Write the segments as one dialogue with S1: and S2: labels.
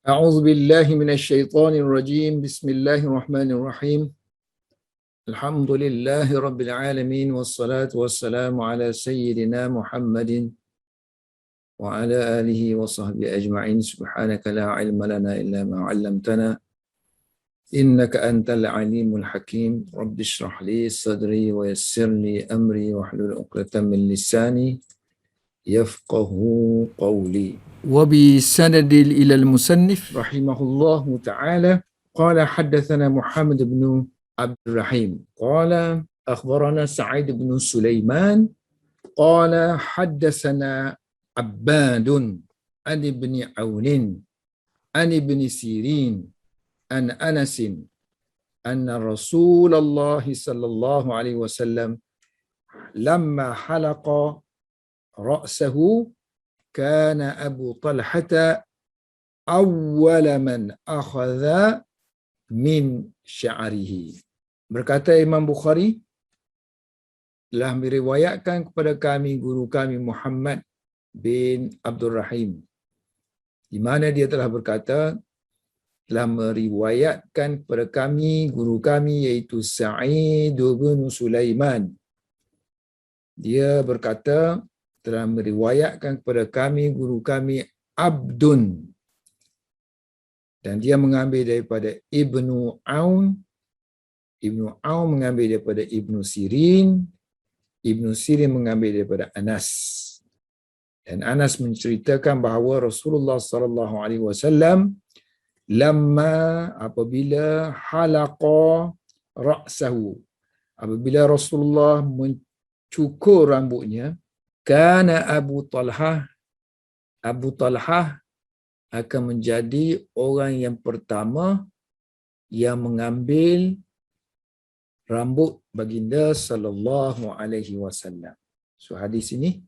S1: أعوذ بالله من الشيطان الرجيم بسم الله الرحمن الرحيم الحمد لله رب العالمين والصلاة والسلام على سيدنا محمد وعلى آله وصحبه أجمعين سبحانك لا علم لنا إلا ما علمتنا إنك أنت العليم الحكيم رب اشرح لي صدري ويسر لي أمري واحلل عقدة من لساني يفقه قولي وبسند إلى المصنف رحمه الله تعالى قال حدثنا محمد بن عبد الرحيم قال أخبرنا سعيد بن سليمان قال حدثنا عباد عن ابن عون عن ابن سيرين عن أنس أن رسول الله صلى الله عليه وسلم لما حلق رأسه كان أبو طلحة أول من أخذ من شعره. Berkata Imam Bukhari, telah meriwayatkan kepada kami guru kami Muhammad bin Abdul Rahim, di mana dia telah berkata, telah meriwayatkan kepada kami guru kami iaitu Sa'id bin Sulaiman. Dia berkata, telah meriwayatkan kepada kami guru kami Abdun, dan dia mengambil daripada Ibnu Aun. Ibnu Aun mengambil daripada Ibnu Sirin. Ibnu Sirin mengambil daripada Anas. Dan Anas menceritakan bahawa Rasulullah sallallahu alaihi wasallam apabila halaqa ra'sahu, apabila Rasulullah mencukur rambutnya, kana Abu Talhah akan menjadi orang yang pertama yang mengambil rambut baginda sallallahu alaihi wasallam. So hadis ini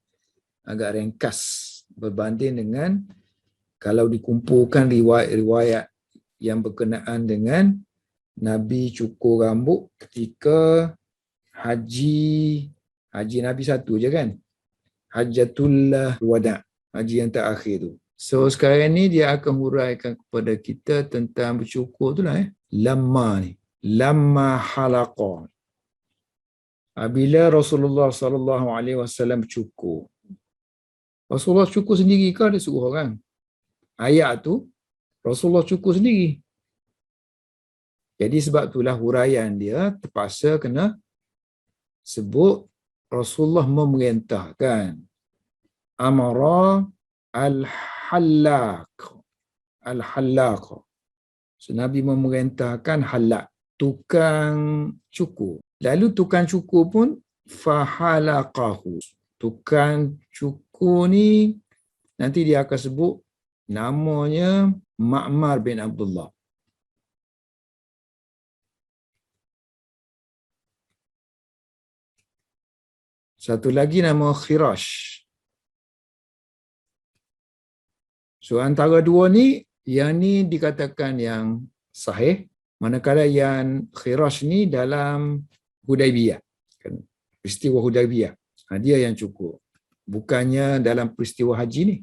S1: agak ringkas berbanding dengan kalau dikumpulkan riwayat-riwayat yang berkenaan dengan Nabi cukur rambut ketika haji Nabi satu je kan? Hajjatul Wada', haji yang terakhir tu. So sekarang ni dia akan huraikan kepada kita tentang bercukur tu lah. Lamma halaqa. Bila Rasulullah sallallahu alaihi wasallam cukur. Rasulullah cukur sendiri ke dia suruh orang? Ayat tu Rasulullah cukur sendiri. Jadi sebab itulah huraian dia terpaksa kena sebut Rasulullah memerintahkan. Amara al-hallaq. So, Nabi memerintahkan halak, tukang cukur. Lalu tukang cukur pun fahalaqahu. Tukang cukur ni nanti dia akan sebut namanya Ma'mar bin Abdullah. Satu lagi nama Khirash. So antara dua ni, yang ni dikatakan yang sahih, manakala yang Khirash ni dalam Hudaibiyah. Peristiwa Hudaibiyah. Dia yang cukur. Bukannya dalam peristiwa haji ni.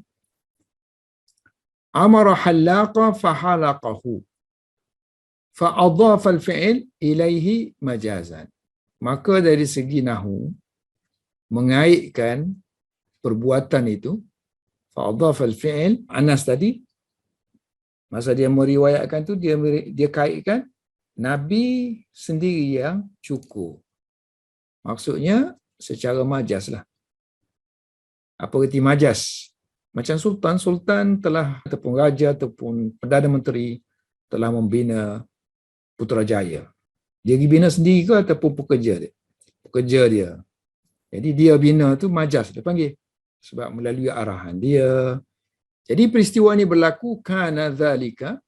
S1: Amara halaqa fahalaqahu. Fa'adhafa al-fi'il ilaihi majazan. Maka dari segi nahu, mengaitkan perbuatan itu, fa'adhafa al-fi'il, Anas tadi, masa dia meriwayatkan tu, dia kaitkan Nabi sendiri yang cukur. Maksudnya secara majaz lah. Apa erti majaz? Macam sultan telah, ataupun raja, ataupun Perdana Menteri telah membina Putrajaya. Dia pergi bina sendiri ke ataupun pekerja dia? Pekerja dia. Jadi dia bina tu majaz dia panggil. Sebab melalui arahan dia. Jadi peristiwa ini berlaku kana dzalika.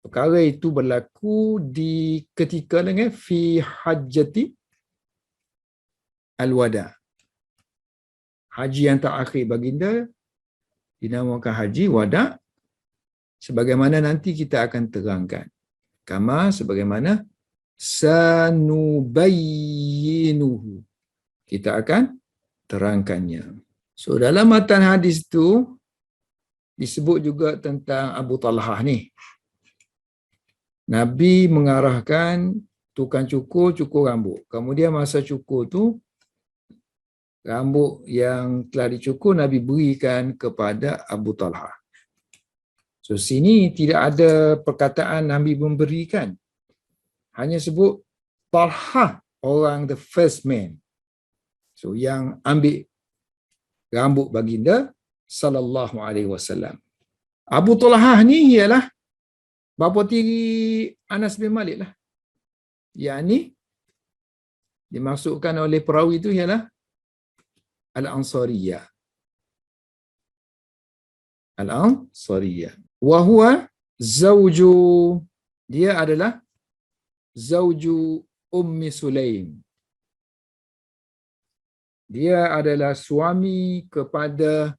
S1: Perkara itu berlaku di ketika dengan fi hajjati al-wada'. Haji yang terakhir baginda dinamakan haji wada', sebagaimana nanti kita akan terangkan. Kama sebagaimana sanubayyinuhu. Kita akan terangkannya. So dalam matan hadis tu disebut juga tentang Abu Talhah ni. Nabi mengarahkan tukang cukur rambut. Kemudian masa cukur tu, rambut yang telah dicukur Nabi berikan kepada Abu Talhah. So sini tidak ada perkataan Nabi memberikan. Hanya sebut Talhah, orang the first man. So yang ambil rambut baginda sallallahu alaihi wasallam. Abu Talhah ni ialah bapa tiri Anas bin Malik lah. Yang ni dimasukkan oleh perawi itu ialah Al-Ansariyah. Al-Ansariyah. Wa huwa zawju, dia adalah zawju Ummi Sulaim. Dia adalah suami kepada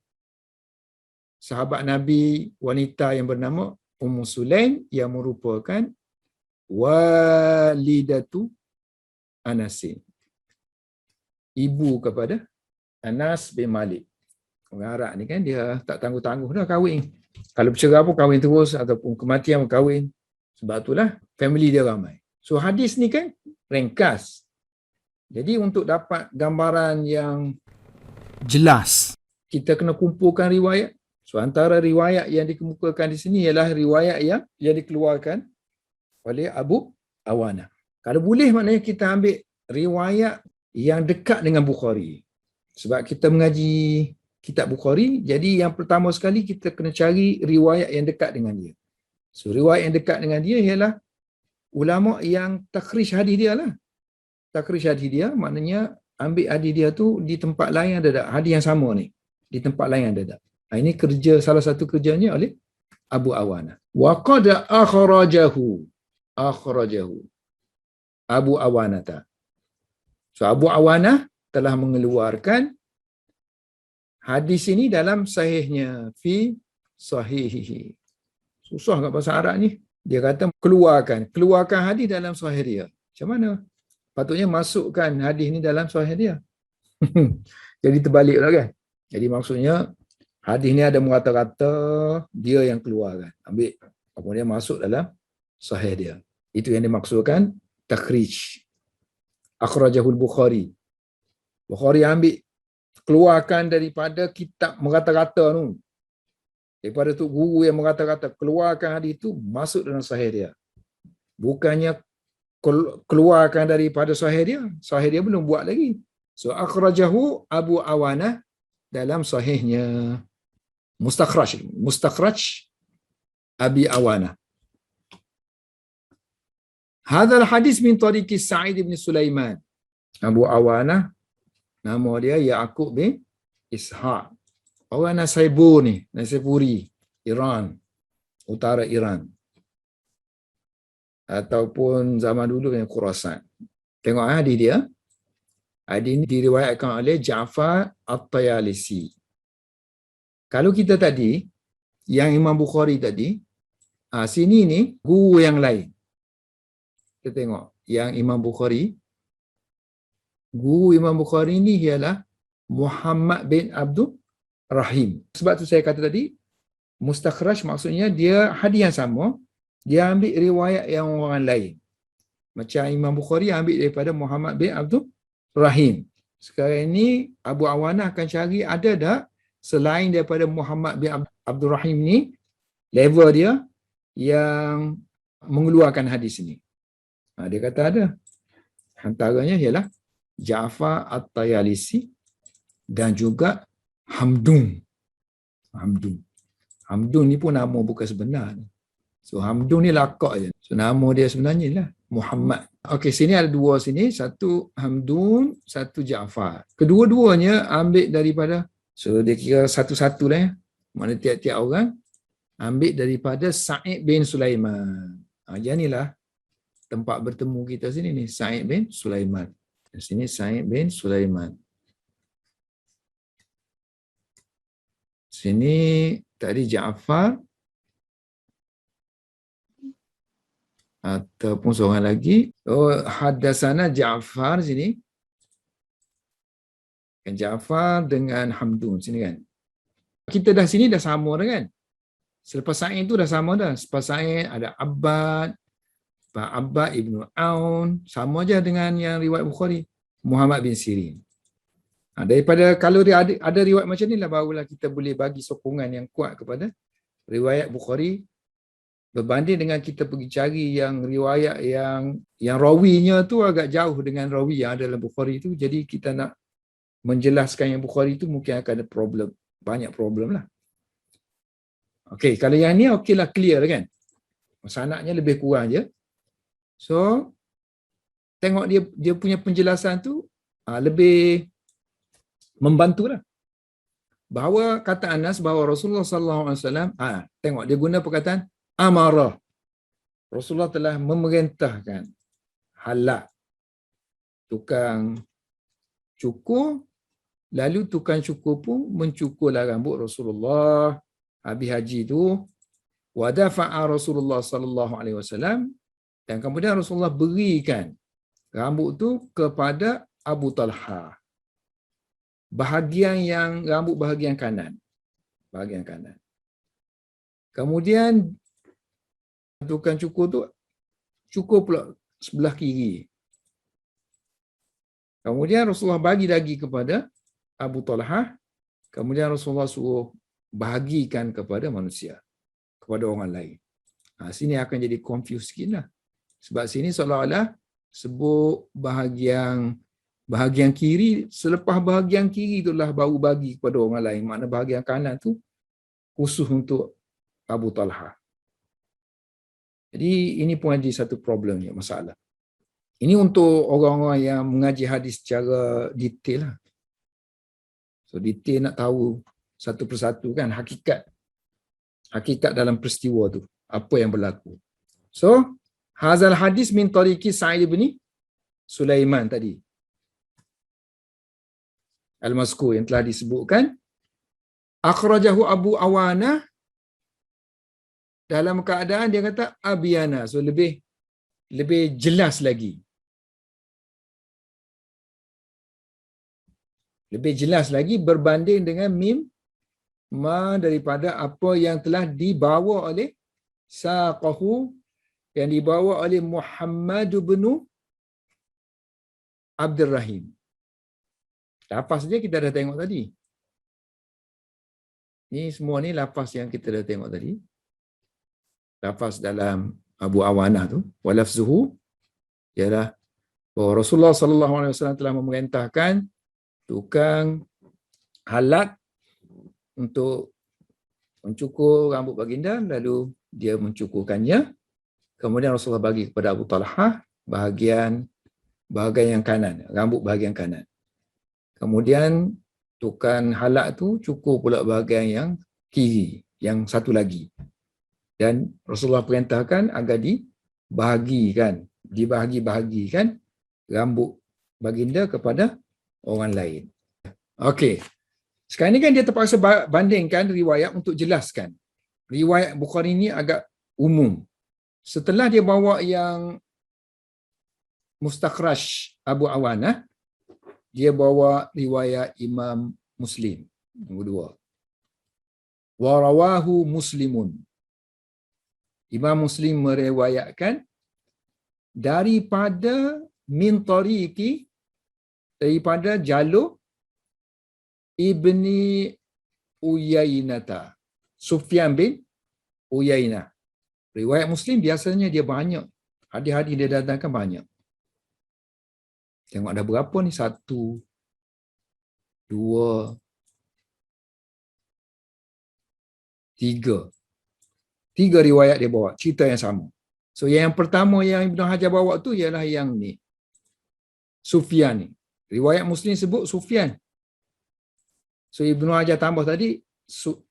S1: sahabat Nabi wanita yang bernama Ummu Sulaim yang merupakan walidatu Anasin. Ibu kepada Anas bin Malik. Orang Arab ni kan dia tak tangguh-tangguh dah kahwin. Kalau bercerai pun kahwin terus ataupun kematian pun kahwin. Sebab itulah family dia ramai. So hadis ni kan ringkas. Jadi untuk dapat gambaran yang jelas, kita kena kumpulkan riwayat. So antara riwayat yang dikemukakan di sini ialah riwayat yang dikeluarkan oleh Abu Awana. Kalau boleh maknanya kita ambil riwayat yang dekat dengan Bukhari. Sebab kita mengaji kitab Bukhari, jadi yang pertama sekali kita kena cari riwayat yang dekat dengan dia. So riwayat yang dekat dengan dia ialah ulama yang takhrij hadis dia lah. Takhrij hadis dia maknanya ambil hadis dia tu di tempat lain ada tak? Hadis yang sama ni di tempat lain ada tak? Ini kerja, salah satu kerjanya oleh Abu Awana. Wa qad akhrajahu Abu Awanata. So Abu Awana telah mengeluarkan hadis ini dalam sahihnya, fi sahihihi. Susah kat bahasa Arab ni. Dia kata keluarkan hadis dalam sahih dia. Macam mana? Patutnya masukkan hadis ni dalam sahih dia. Jadi terbaliklah kan. Jadi maksudnya hadis ni ada merata-rata dia yang keluarkan. Ambil kemudian masuk dalam sahih dia. Itu yang dimaksudkan takhrij. Akhrajahul Bukhari. Bukhari ambil keluarkan daripada kitab merata-rata tu. Daripada tu guru yang merata-rata keluarkan hadis itu masuk dalam sahih dia. Bukannya keluarkan daripada sahih dia belum buat lagi. So akhrajahu Abu Awana dalam sahihnya. Mustakhraj Abi Awana. Hadzal hadis min tariqi Sa'id bin Sulaiman. Abu Awana nama dia Ya'qub bin Ishaq. Orang Naisaburi, Iran, utara Iran. Ataupun zaman dulu yang Khurasan. Tengok hadis dia. Hadis ini diriwayatkan oleh Ja'far At-Tayalisi. Kalau kita tadi, yang Imam Bukhari tadi, sini ni guru yang lain. Kita tengok, yang Imam Bukhari, guru Imam Bukhari ni ialah Muhammad bin Abdul Rahim. Sebab tu saya kata tadi, mustakhraj maksudnya dia hadis yang sama, dia ambil riwayat yang orang lain. Macam Imam Bukhari ambil daripada Muhammad bin Abdul Rahim. Sekarang ini Abu Awana akan cari ada tak selain daripada Muhammad bin Abdul Rahim ni, level dia yang mengeluarkan hadis ini. Dia kata ada. Antaranya ialah Ja'far At-Tayalisi dan juga Hamdun. Hamdun ni pun nama bukan sebenar. So Hamdun ni lakak je. So nama dia sebenarnya lah Muhammad. Okey, sini ada dua sini. Satu Hamdun, satu Ja'far. Kedua-duanya ambil daripada, so dia kira satu-satu lah ya. Mana tiap-tiap orang ambil daripada Sa'id bin Sulaiman. Yang inilah tempat bertemu kita sini ni, Sa'id bin Sulaiman. Di sini Sa'id bin Sulaiman. Sini tadi Ja'far ataupun seorang lagi. Oh, hadasana Ja'far sini. Kan Ja'far dengan Hamdun sini kan. Kita dah sini dah sama dah kan. Selepas Sa'id tu dah sama dah. Selepas Sa'id ada Abbad, Pak Abbad Ibnu Aun, sama je dengan yang riwayat Bukhari, Muhammad bin Sirin. Daripada kalau dia ada riwayat macam ni lah, barulah kita boleh bagi sokongan yang kuat kepada riwayat Bukhari berbanding dengan kita pergi cari yang riwayat yang rawinya tu agak jauh dengan rawi yang ada dalam Bukhari tu. Jadi kita nak menjelaskan yang Bukhari tu mungkin akan ada problem, banyak problem lah. Okey, kalau yang ni okey lah, clear kan? Sanadnya lebih kurang je. So tengok dia punya penjelasan tu lebih membantulah. Bahawa kata Anas bahawa Rasulullah sallallahu alaihi wasallam, tengok dia guna perkataan amarah. Rasulullah telah memerintahkan halak tukang cukur, lalu tukang cukur pun mencukurlah rambut Rasulullah habis haji tu. Wa dafa'a Rasulullah sallallahu alaihi wasallam, dan kemudian Rasulullah berikan rambut tu kepada Abu Talha. Rambut bahagian kanan. Bahagian kanan. Kemudian tukang cukur tu cukur pula sebelah kiri. Kemudian Rasulullah bagi lagi kepada Abu Talha. Kemudian Rasulullah suruh bahagikan kepada manusia, kepada orang lain. Sini akan jadi confuse sikit lah. Sebab sini seolah-olah sebut bahagian kiri, selepas bahagian kiri itulah baru bagi kepada orang lain. Makna bahagian kanan tu khusus untuk Abu Talha. Jadi ini pun ada satu problemnya, masalah. Ini untuk orang-orang yang mengaji hadis secara detail lah. So detail nak tahu satu persatu kan, hakikat dalam peristiwa tu, apa yang berlaku. So hazal hadis min tariqi Sa'id bin Sulaiman tadi, Al-Mazkur yang telah disebutkan. Akhrajahu Abu Awana, dalam keadaan dia kata Abiyana. So lebih jelas lagi. Lebih jelas lagi berbanding dengan mim ma, daripada apa yang telah dibawa oleh saqahu, yang dibawa oleh Muhammad bin Abdul Rahim. Lafaz dia kita dah tengok tadi. Ni semua ni lafaz yang kita dah tengok tadi. Lafaz dalam Abu Awanah tu, wa lafzuhu, ialah bahawa Rasulullah sallallahu alaihi wasallam telah memerintahkan tukang halak untuk mencukur rambut baginda, lalu dia mencukurkannya. Kemudian Rasulullah bagi kepada Abu Talha bahagian yang kanan, rambut bahagian kanan. Kemudian tukang halak tu cukur pula bahagian yang kiri, yang satu lagi. Dan Rasulullah perintahkan agar dibahagi-bahagikan rambut baginda kepada orang lain. Okey. Sekarang ni kan dia terpaksa bandingkan riwayat untuk jelaskan. Riwayat Bukhari ni agak umum. Setelah dia bawa yang Mustakhraj Abu Awanah, dia bawa riwayat Imam Muslim. Nombor 2. Wa rawahu Muslimun. Imam Muslim meriwayatkan daripada min tariqi, daripada jalur Ibni Uyainata, Sufyan bin Uyainah. Riwayat Muslim biasanya dia banyak. Hadis-hadis dia datangkan banyak. Tengok ada berapa ni? 1, 2, 3. 3 riwayat dia bawa, cerita yang sama. So yang pertama yang Ibn Hajar bawa tu ialah yang ni, Sufyan ni. Riwayat Muslim sebut Sufyan. So Ibn Hajar tambah tadi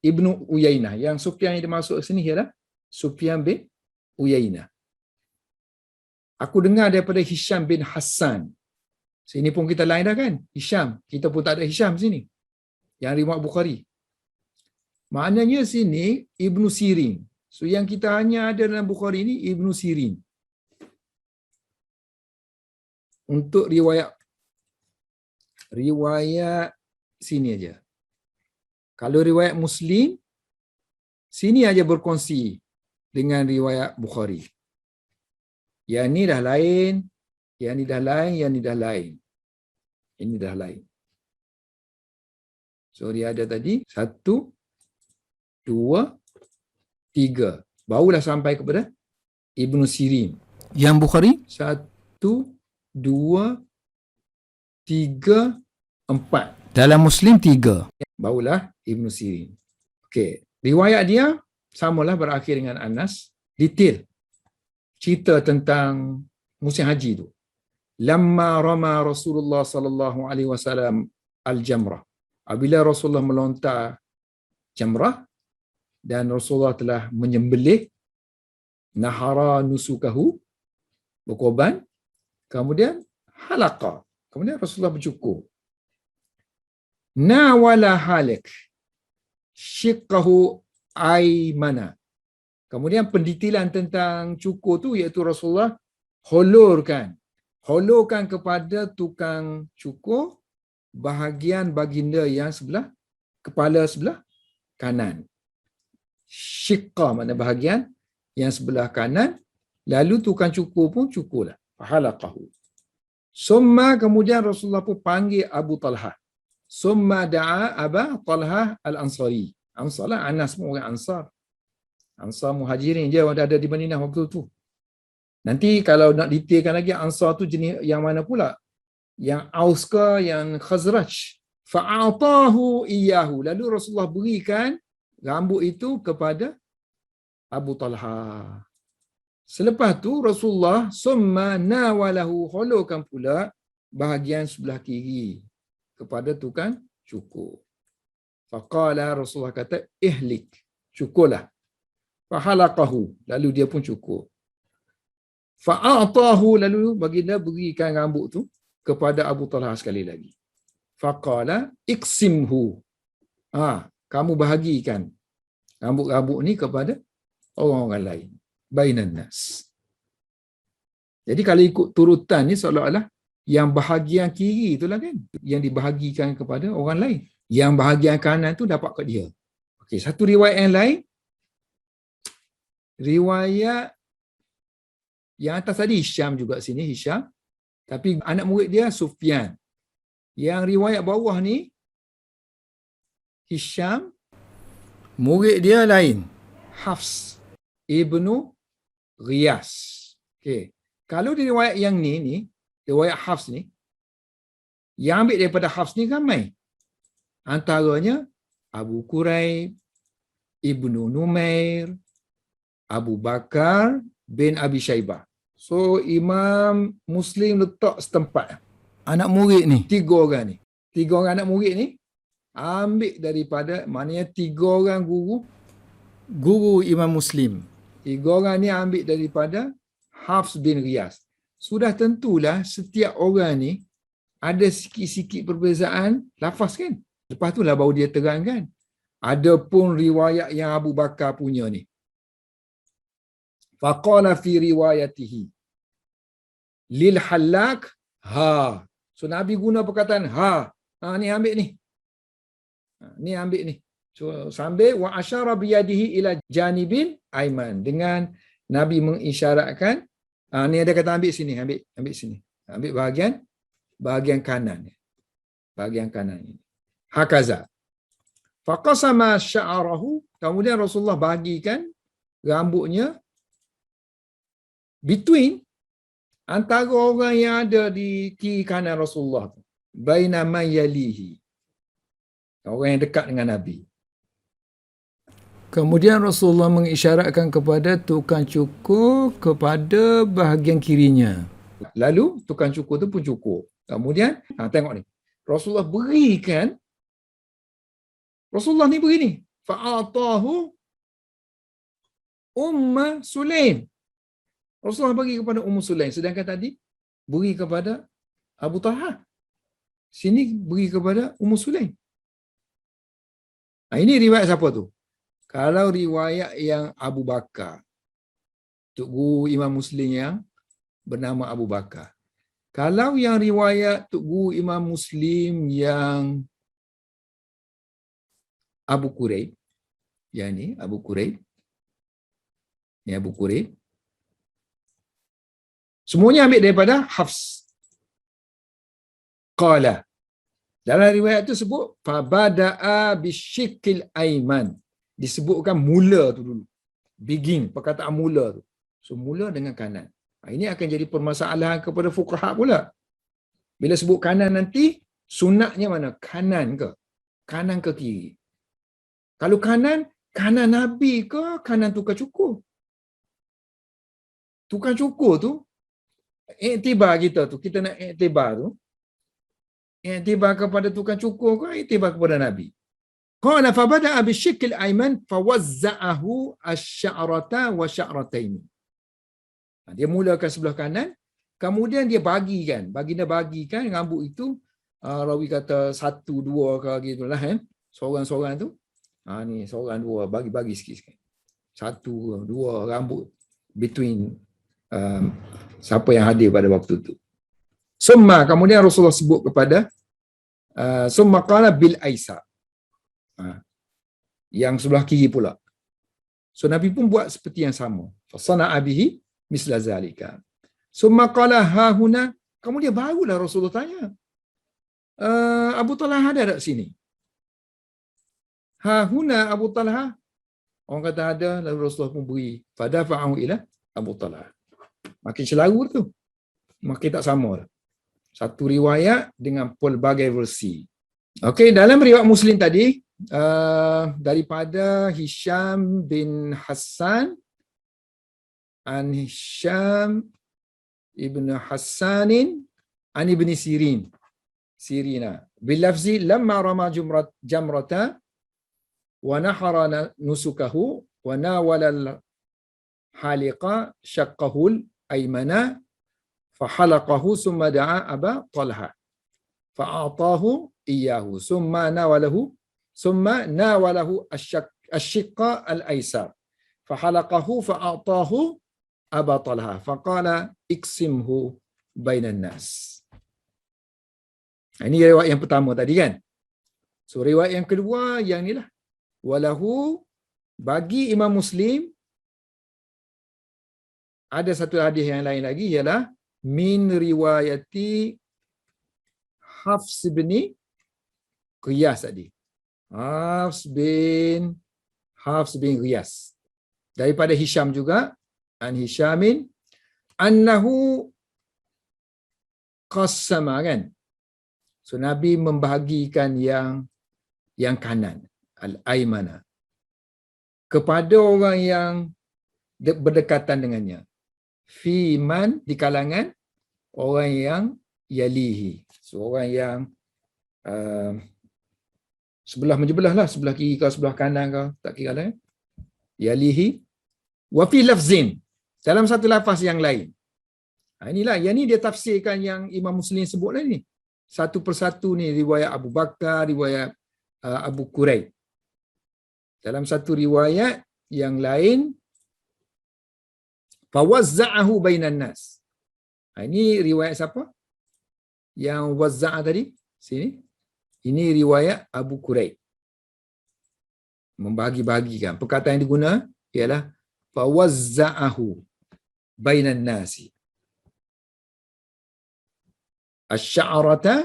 S1: Ibnu Uyainah. Yang Sufyan yang dimasuk sini ialah Sufyan bin Uyainah. Aku dengar daripada Hisham bin Hassan. Sini pun kita lain dah kan? Hisham. Kita pun tak ada Hisham sini. Yang riwayat Bukhari. Maknanya sini Ibnu Sirin. So yang kita hanya ada dalam Bukhari ni Ibnu Sirin. Untuk riwayat sini aja. Kalau riwayat Muslim Sini aja berkongsi dengan riwayat Bukhari. Yang ni dah lain, yang ni dah lain, yang ni dah lain. Ini dah lain. So dia ada tadi 1, 2, 3. Barulah sampai kepada Ibnu Sirin.
S2: Yang Bukhari
S1: 1, 2, 3, 4.
S2: dalam Muslim 3.
S1: Barulah Ibnu Sirin. Okey, riwayat dia samalah berakhir dengan Anas, detail cerita tentang musim haji tu. Lamma rama Rasulullah sallallahu alaihi wasallam al-jamrah. Apabila Rasulullah melontar jamrah dan Rasulullah telah menyembelih, nahara nusukahu, berkorban, kemudian halaqa, kemudian Rasulullah bercukur. Nawala halik syiqqahu aymana. Kemudian pendetailan tentang cukur tu iaitu Rasulullah holorkan kepada tukang cukur bahagian baginda yang sebelah kepala sebelah kanan. Syiqqa makna bahagian yang sebelah kanan, lalu tukang cukur pun cukurlah. Halaqahu. Summa kemudian Rasulullah pun panggil Abu Talhah. Summa da'a Aba Talhah al-Ansari. Ansar lah, Anas pun orang Ansar. Ansar Muhajirin je yang ada di Madinah waktu tu. Nanti kalau nak detailkan lagi Ansar tu jenis yang mana pula? Yang Aus ke, yang Khazraj. Fa'atahu iyyahu. Lalu Rasulullah berikan rambut itu kepada Abu Talha. Selepas tu Rasulullah summa nawalahu, holorkan pula bahagian sebelah kiri kepada tukang cukur. Faqala, Rasulullah kata, ihlik, cukurlah. Fahalaqahu, lalu dia pun cukur. Fa'atahu, lalu baginda berikan rambut tu kepada Abu Talha sekali lagi. Faqala iksimhu. Kamu bahagikan rambut-rambut ni kepada orang-orang lain. Bainan nas. Jadi kalau ikut turutan ni seolah-olah yang bahagian kiri itulah kan yang dibahagikan kepada orang lain. Yang bahagian kanan tu dapat kat dia. Okey, satu riwayat yang lain, riwayat yang atas tadi Hisham juga sini, Hisham, tapi anak murid dia Sufyan. Yang riwayat bawah ni Hisham, murid dia lain, Hafs Ibnu Riyas. Okey, kalau di riwayat yang ni riwayat Hafs ni, yang ambil daripada Hafs ni ramai. Antaranya Abu Quraib, Ibnu Numair, Abu Bakar bin Abi Syaibah. So Imam Muslim letak setempat
S2: Anak murid ni
S1: 3 orang ni. 3 orang anak murid ni ambil daripada, maknanya 3 orang
S2: guru Imam Muslim.
S1: 3 orang ni ambil daripada Hafs bin Riyas. Sudah tentulah setiap orang ni ada sikit-sikit perbezaan lafaz kan. Lepas tu lah baru dia terangkan. Adapun riwayat yang Abu Bakar punya ni. Faqala fi riwayatihi lil halak ha. So Nabi guna perkataan ha. Ni ambil ni. Ni ambil ni. So sambil wa asyara biyadihi ila janibil aiman. Dengan Nabi mengisyaratkan, ni ada kata ambil sini, ambil sini. Ambil bahagian kanan. Bahagian kanan ini. Hakaza. Faqasama sya'arahu, kemudian Rasulullah bahagikan rambutnya between antara orang yang ada di kiri kanan Rasulullah, baina man yalihi, orang yang dekat dengan Nabi. Kemudian Rasulullah mengisyaratkan kepada tukang cukur kepada bahagian kirinya. Lalu tukang cukur tu pun cukur. Kemudian tengok ni, Rasulullah ni begini, fa'atahu Umma Sulaim. Rasulullah bagi kepada Ummu Sulaim, sedangkan tadi beri kepada Abu Talha. Sini beri kepada Ummu Sulaim. Ini riwayat siapa tu? Kalau riwayat yang Abu Bakar, Tok Guru Imam Muslim yang bernama Abu Bakar. Kalau yang riwayat Tok Guru Imam Muslim yang Abu Quraib, Yang ni Abu Quraib. Ni Abu Quraib. Semuanya ambil daripada Hafs. Qala. Dalam riwayat tu sebut fabada'a bisyikil aiman. Disebutkan mula tu dulu. Begin, perkataan mula tu. So mula dengan kanan. Ini akan jadi permasalahan kepada fuqaha pula. Bila sebut kanan nanti, sunatnya mana? Kanan ke? Kanan ke kiri? Kalau kanan, kanan Nabi ke kanan tukar cukur? Tukar cukur tu, iktibar kita tu, kita nak iktibar tu, iktibar kepada tukar cukur ke iktibar kepada Nabi? Qala fabada'a bisyikil aiman fawazza'ahu asy-sya'rata wa sya'rataini. Dia mulakan sebelah kanan, kemudian dia bagikan, baginda bagikan rambut itu, rawi kata 1 2 ke gitulah kan. Seorang-seorang tu. Ni seorang dua bagi sikit-sikit. 1 2 rambut between siapa yang hadir pada waktu itu. Summa kemudian Rasulullah sebut kepada summa qala bil aisa. Yang sebelah kiri pula. So Nabi pun buat seperti yang sama. Fasana'a bihi misla zalika. Summa qala ha huna, kemudian barulah Rasulullah tanya. Abu Talha ada tak sini? Ha huna Abu Talha. Orang kata ada, lalu Rasulullah pun beri fadafa'ahu ila Abu Talha. Makin selaru tu. Makin tak sama lah. Satu riwayat dengan pelbagai versi. Okey, dalam riwayat Muslim tadi, daripada Hisham bin Hassan an Hisham ibn Hassanin an ibn Sirina bilafzi lamma rama jamrata wa nahara nusukahu wa nawala haliqa shaqqahul aymana fahalaqahu summa da'a Aba Talha fa'atahu iyyahu summa nawalahu asy-shiqqa al-aysar fahalaqahu fa'atahu Aba Talha faqala iksimhu bainan nas. Ini riwayat yang pertama tadi kan. So riwayat yang kedua yang inilah walahu bagi Imam Muslim ada satu hadis yang lain lagi ialah min riwayati Hafs bin Qiyas tadi. Hafs bin Qiyas. Daripada Hisham juga an Hishamin annahu qassama kan. So Nabi membahagikan yang kanan al-aymana kepada orang yang berdekatan dengannya. Fi man di kalangan orang yang yalihi. So orang yang sebelah menyebelah lah, sebelah kiri ke sebelah kanan ke, tak kira lah. Yalihi wa fi lafzin, dalam satu lafaz yang lain. Inilah, yang ni dia tafsirkan yang Imam Muslim sebut lah ni. Satu persatu ni riwayat Abu Bakar, riwayat Abu Quraib. Dalam satu riwayat yang lain fawazza'ahu bainan nas. Ini riwayat siapa? Yang wazza'a tadi sini. Ini riwayat Abu Quraib. Membagi-bagikan. Perkataan yang diguna ialah fawazza'ahu bainan nasi. Asy-sya'rata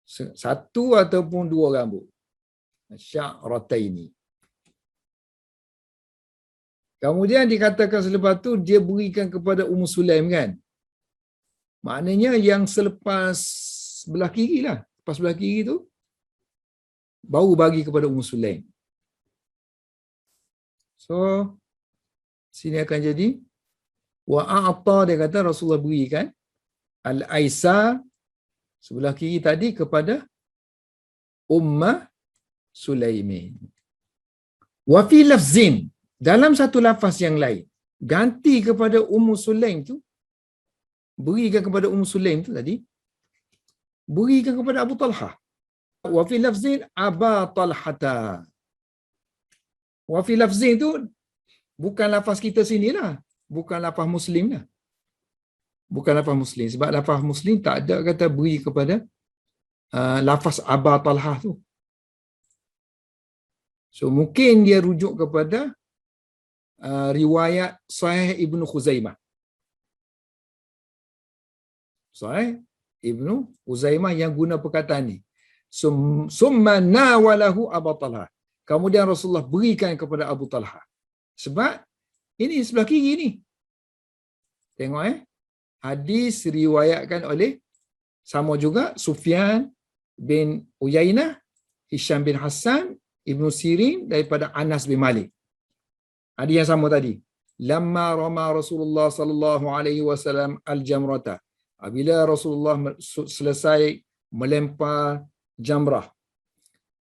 S1: 1 ataupun 2 rambut. Asy-sya'rataini. Kemudian dikatakan selepas tu dia berikan kepada Ummu Sulaim kan. Maknanya yang selepas sebelah kiri lah. Lepas sebelah kiri tu baru bagi kepada Ummu Sulaim. So sini akan jadi wa a'ta, dia kata Rasulullah berikan al-aisa sebelah kiri tadi kepada Ummah Sulaimin. Wa fi lafzin, dalam satu lafaz yang lain, ganti kepada Ummu Sulaim tu, berikan kepada Ummu Sulaim tu tadi, berikan kepada Abu Talha. Wa fi lafzin Aba Talhata. Wa fi lafzin tu bukan lafaz kita sinilah, bukan lafaz Muslim lah. Bukan lafaz Muslim, sebab lafaz Muslim tak ada kata beri kepada lafaz Aba Talha tu. So mungkin dia rujuk kepada riwayat Sahih Ibnu Khuzaimah. Sahih Ibnu Khuzaimah yang guna perkataan ni. Summa nawalahu Abu Talha. Kemudian Rasulullah berikan kepada Abu Talha. Sebab ini sebelah kiri ni. Tengok hadis riwayatkan oleh sama juga Sufyan bin Uyainah, Hisham bin Hassan, Ibnu Sirin daripada Anas bin Malik. Hadis yang sama tadi. Lamma rama Rasulullah sallallahu alaihi wasallam al-jamrata. Apabila Rasulullah selesai melempar jamrah,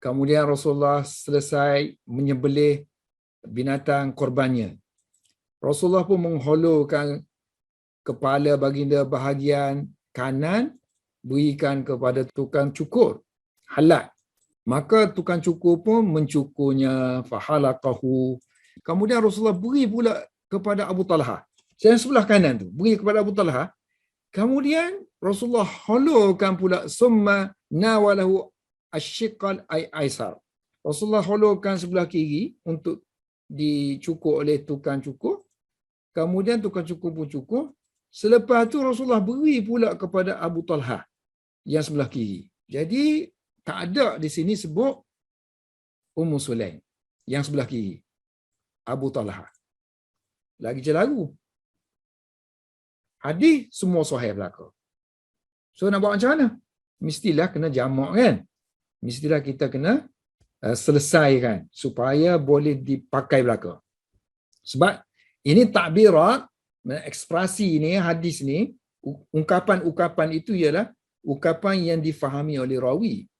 S1: kemudian Rasulullah selesai menyembelih binatang korbannya, Rasulullah pun mengholorkan kepala baginda bahagian kanan, berikan kepada tukang cukur halak. Maka tukang cukur pun mencukurnya, fahalaqahu. Kemudian Rasulullah beri pula kepada Abu Talha. Yang sebelah kanan tu, beri kepada Abu Talha. Kemudian Rasulullah holorkan pula summa nawalahu asyiqal aisar. Rasulullah holorkan sebelah kiri untuk dicukur oleh tukang cukur. Kemudian tukang cukur pun cukur. Selepas tu Rasulullah beri pula kepada Abu Talha yang sebelah kiri. Jadi tak ada di sini sebut Ummu Sulaim yang sebelah kiri. Abu Talha. Lagi celaru. Hadis semua sahih belaka. So nak buat macam mana? Mestilah kena jamak kan? Mestilah kita kena selesaikan supaya boleh dipakai belaka. Sebab ini takbirat, ekspresi ni, hadis ni, ungkapan-ungkapan itu ialah ungkapan yang difahami oleh rawi.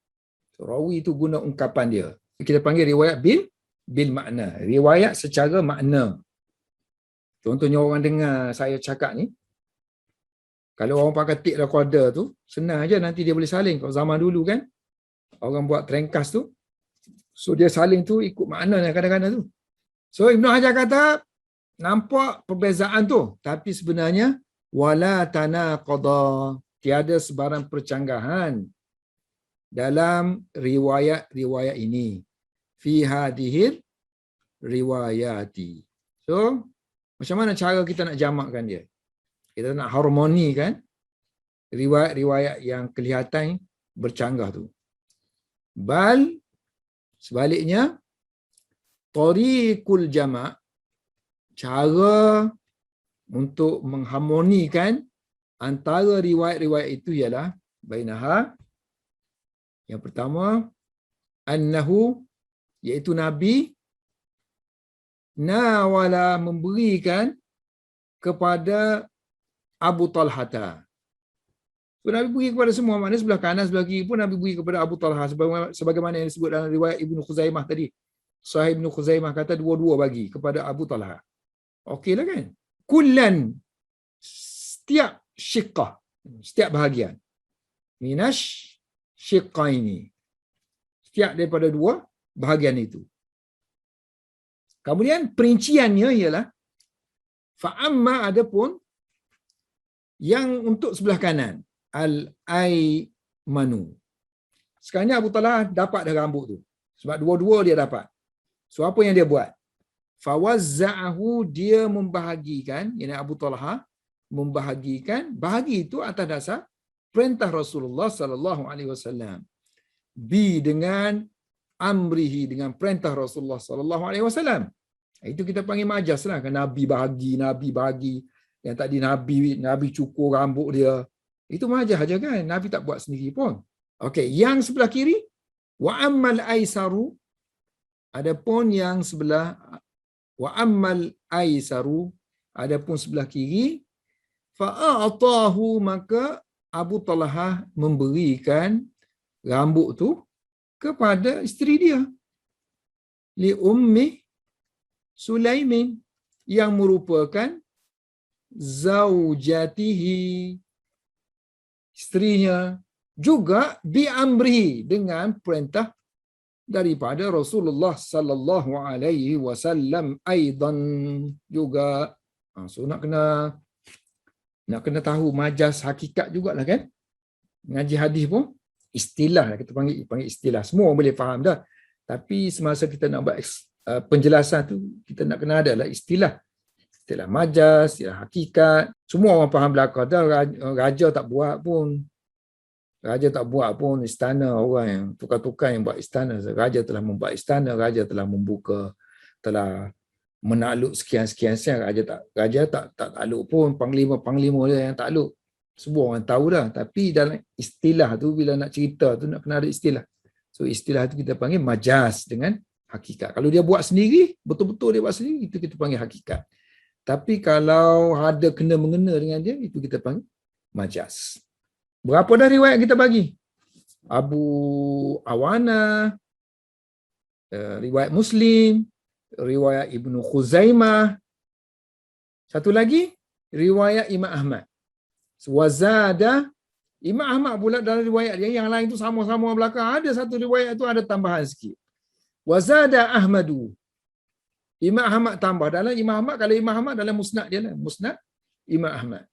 S1: Rawi itu guna ungkapan dia. Kita panggil riwayat bil makna. Riwayat secara makna. Contohnya orang dengar saya cakap ni, kalau orang pakai tik recorder tu, senang aja nanti dia boleh saling. Kalau zaman dulu kan, orang buat trendcast tu, so dia saling tu ikut makna kadang-kadang tu. So Ibnu Hajar kata, nampak perbezaan tu, tapi sebenarnya wala tanaqada, tiada sebarang percanggahan dalam riwayat-riwayat ini. Fi hadhil riwayati. So, macam mana cara kita nak jamakkan dia? Kita nak harmonikan riwayat-riwayat yang kelihatan bercanggah tu. Bal, sebaliknya, tariqul jama', cara untuk mengharmonikan antara riwayat-riwayat itu ialah bainaha, yang pertama, annahu, iaitu Nabi nawala, memberikan kepada Abu Talhata. So, Nabi beri kepada semua, maknanya sebelah kanan, sebelah kiri pun Nabi beri kepada Abu Talha, sebagaimana yang disebut dalam riwayat Ibnu Khuzaimah tadi. Sahih Ibnu Khuzaimah kata dua-dua bagi kepada Abu Talha. Okeylah kan? Kullan, setiap syiqqah, setiap bahagian. Minash syiqqaini. Setiap daripada dua bahagian itu. Kemudian perinciannya ialah fa'amma, adapun yang untuk sebelah kanan, al-aymanu. Sekarang ni Abu Talha dapat dah rambut tu. Sebab dua-dua dia dapat. So apa yang dia buat? Fawazza'ahu, dia membahagikan, ini Abu Talha membahagikan, bahagi itu atas dasar perintah Rasulullah sallallahu alaihi wasallam. Bi, dengan amrihi, dengan perintah Rasulullah sallallahu alaihi wasallam. Itu kita panggil majas lah, kan Nabi bahagi. Yang tadi Nabi cukur rambut dia. Itu majas aja kan, Nabi tak buat sendiri pun. Okey, yang sebelah kiri, wa ammal aisaru, adapun yang sebelah, wa ammal aisaru, adapun sebelah kiri, fa'atahu, maka Abu Talha memberikan rambut tu kepada isteri dia, li Ummi Sulaimin, yang merupakan zaujatihi, isterinya, juga bi'amrihi, dengan perintah daripada Rasulullah sallallahu alaihi wasallam aidan juga. So nak kena tahu majas hakikat jugalah kan. Ngaji hadis pun istilah lah, kita panggil istilah. Semua boleh faham dah. Tapi semasa kita nak buat penjelasan tu, kita nak kena ada lah istilah majaz, istilah hakikat. Semua orang faham belakang dah. Raja tak buat pun istana, orang yang tukar-tukar yang buat istana. Raja telah membuat istana, raja telah membuka, telah menakluk sekian-sekian. Raja tak takluk pun, panglima dia yang takluk. Semua orang tahu dah. Tapi dalam istilah tu, bila nak cerita tu, nak kena ada istilah. So istilah tu kita panggil majaz dengan hakikat. Kalau dia buat sendiri, betul-betul dia buat sendiri, itu kita panggil hakikat. Tapi kalau ada kena-mengena dengan dia, itu kita panggil majaz. Berapa dah riwayat kita bagi? Abu Awana, riwayat Muslim, riwayat Ibnu Khuzaimah. Satu lagi, riwayat Imam Ahmad. Wazada, Imam Ahmad pula dalam riwayat dia, yang lain tu sama-sama belakang. Ada satu riwayat tu ada tambahan sikit. Wazada Ahmadu. Imam Ahmad tambah. Dalam Imam Ahmad, kalau Imam Ahmad dalam musnad dia lah. Musnad Imam Ahmad.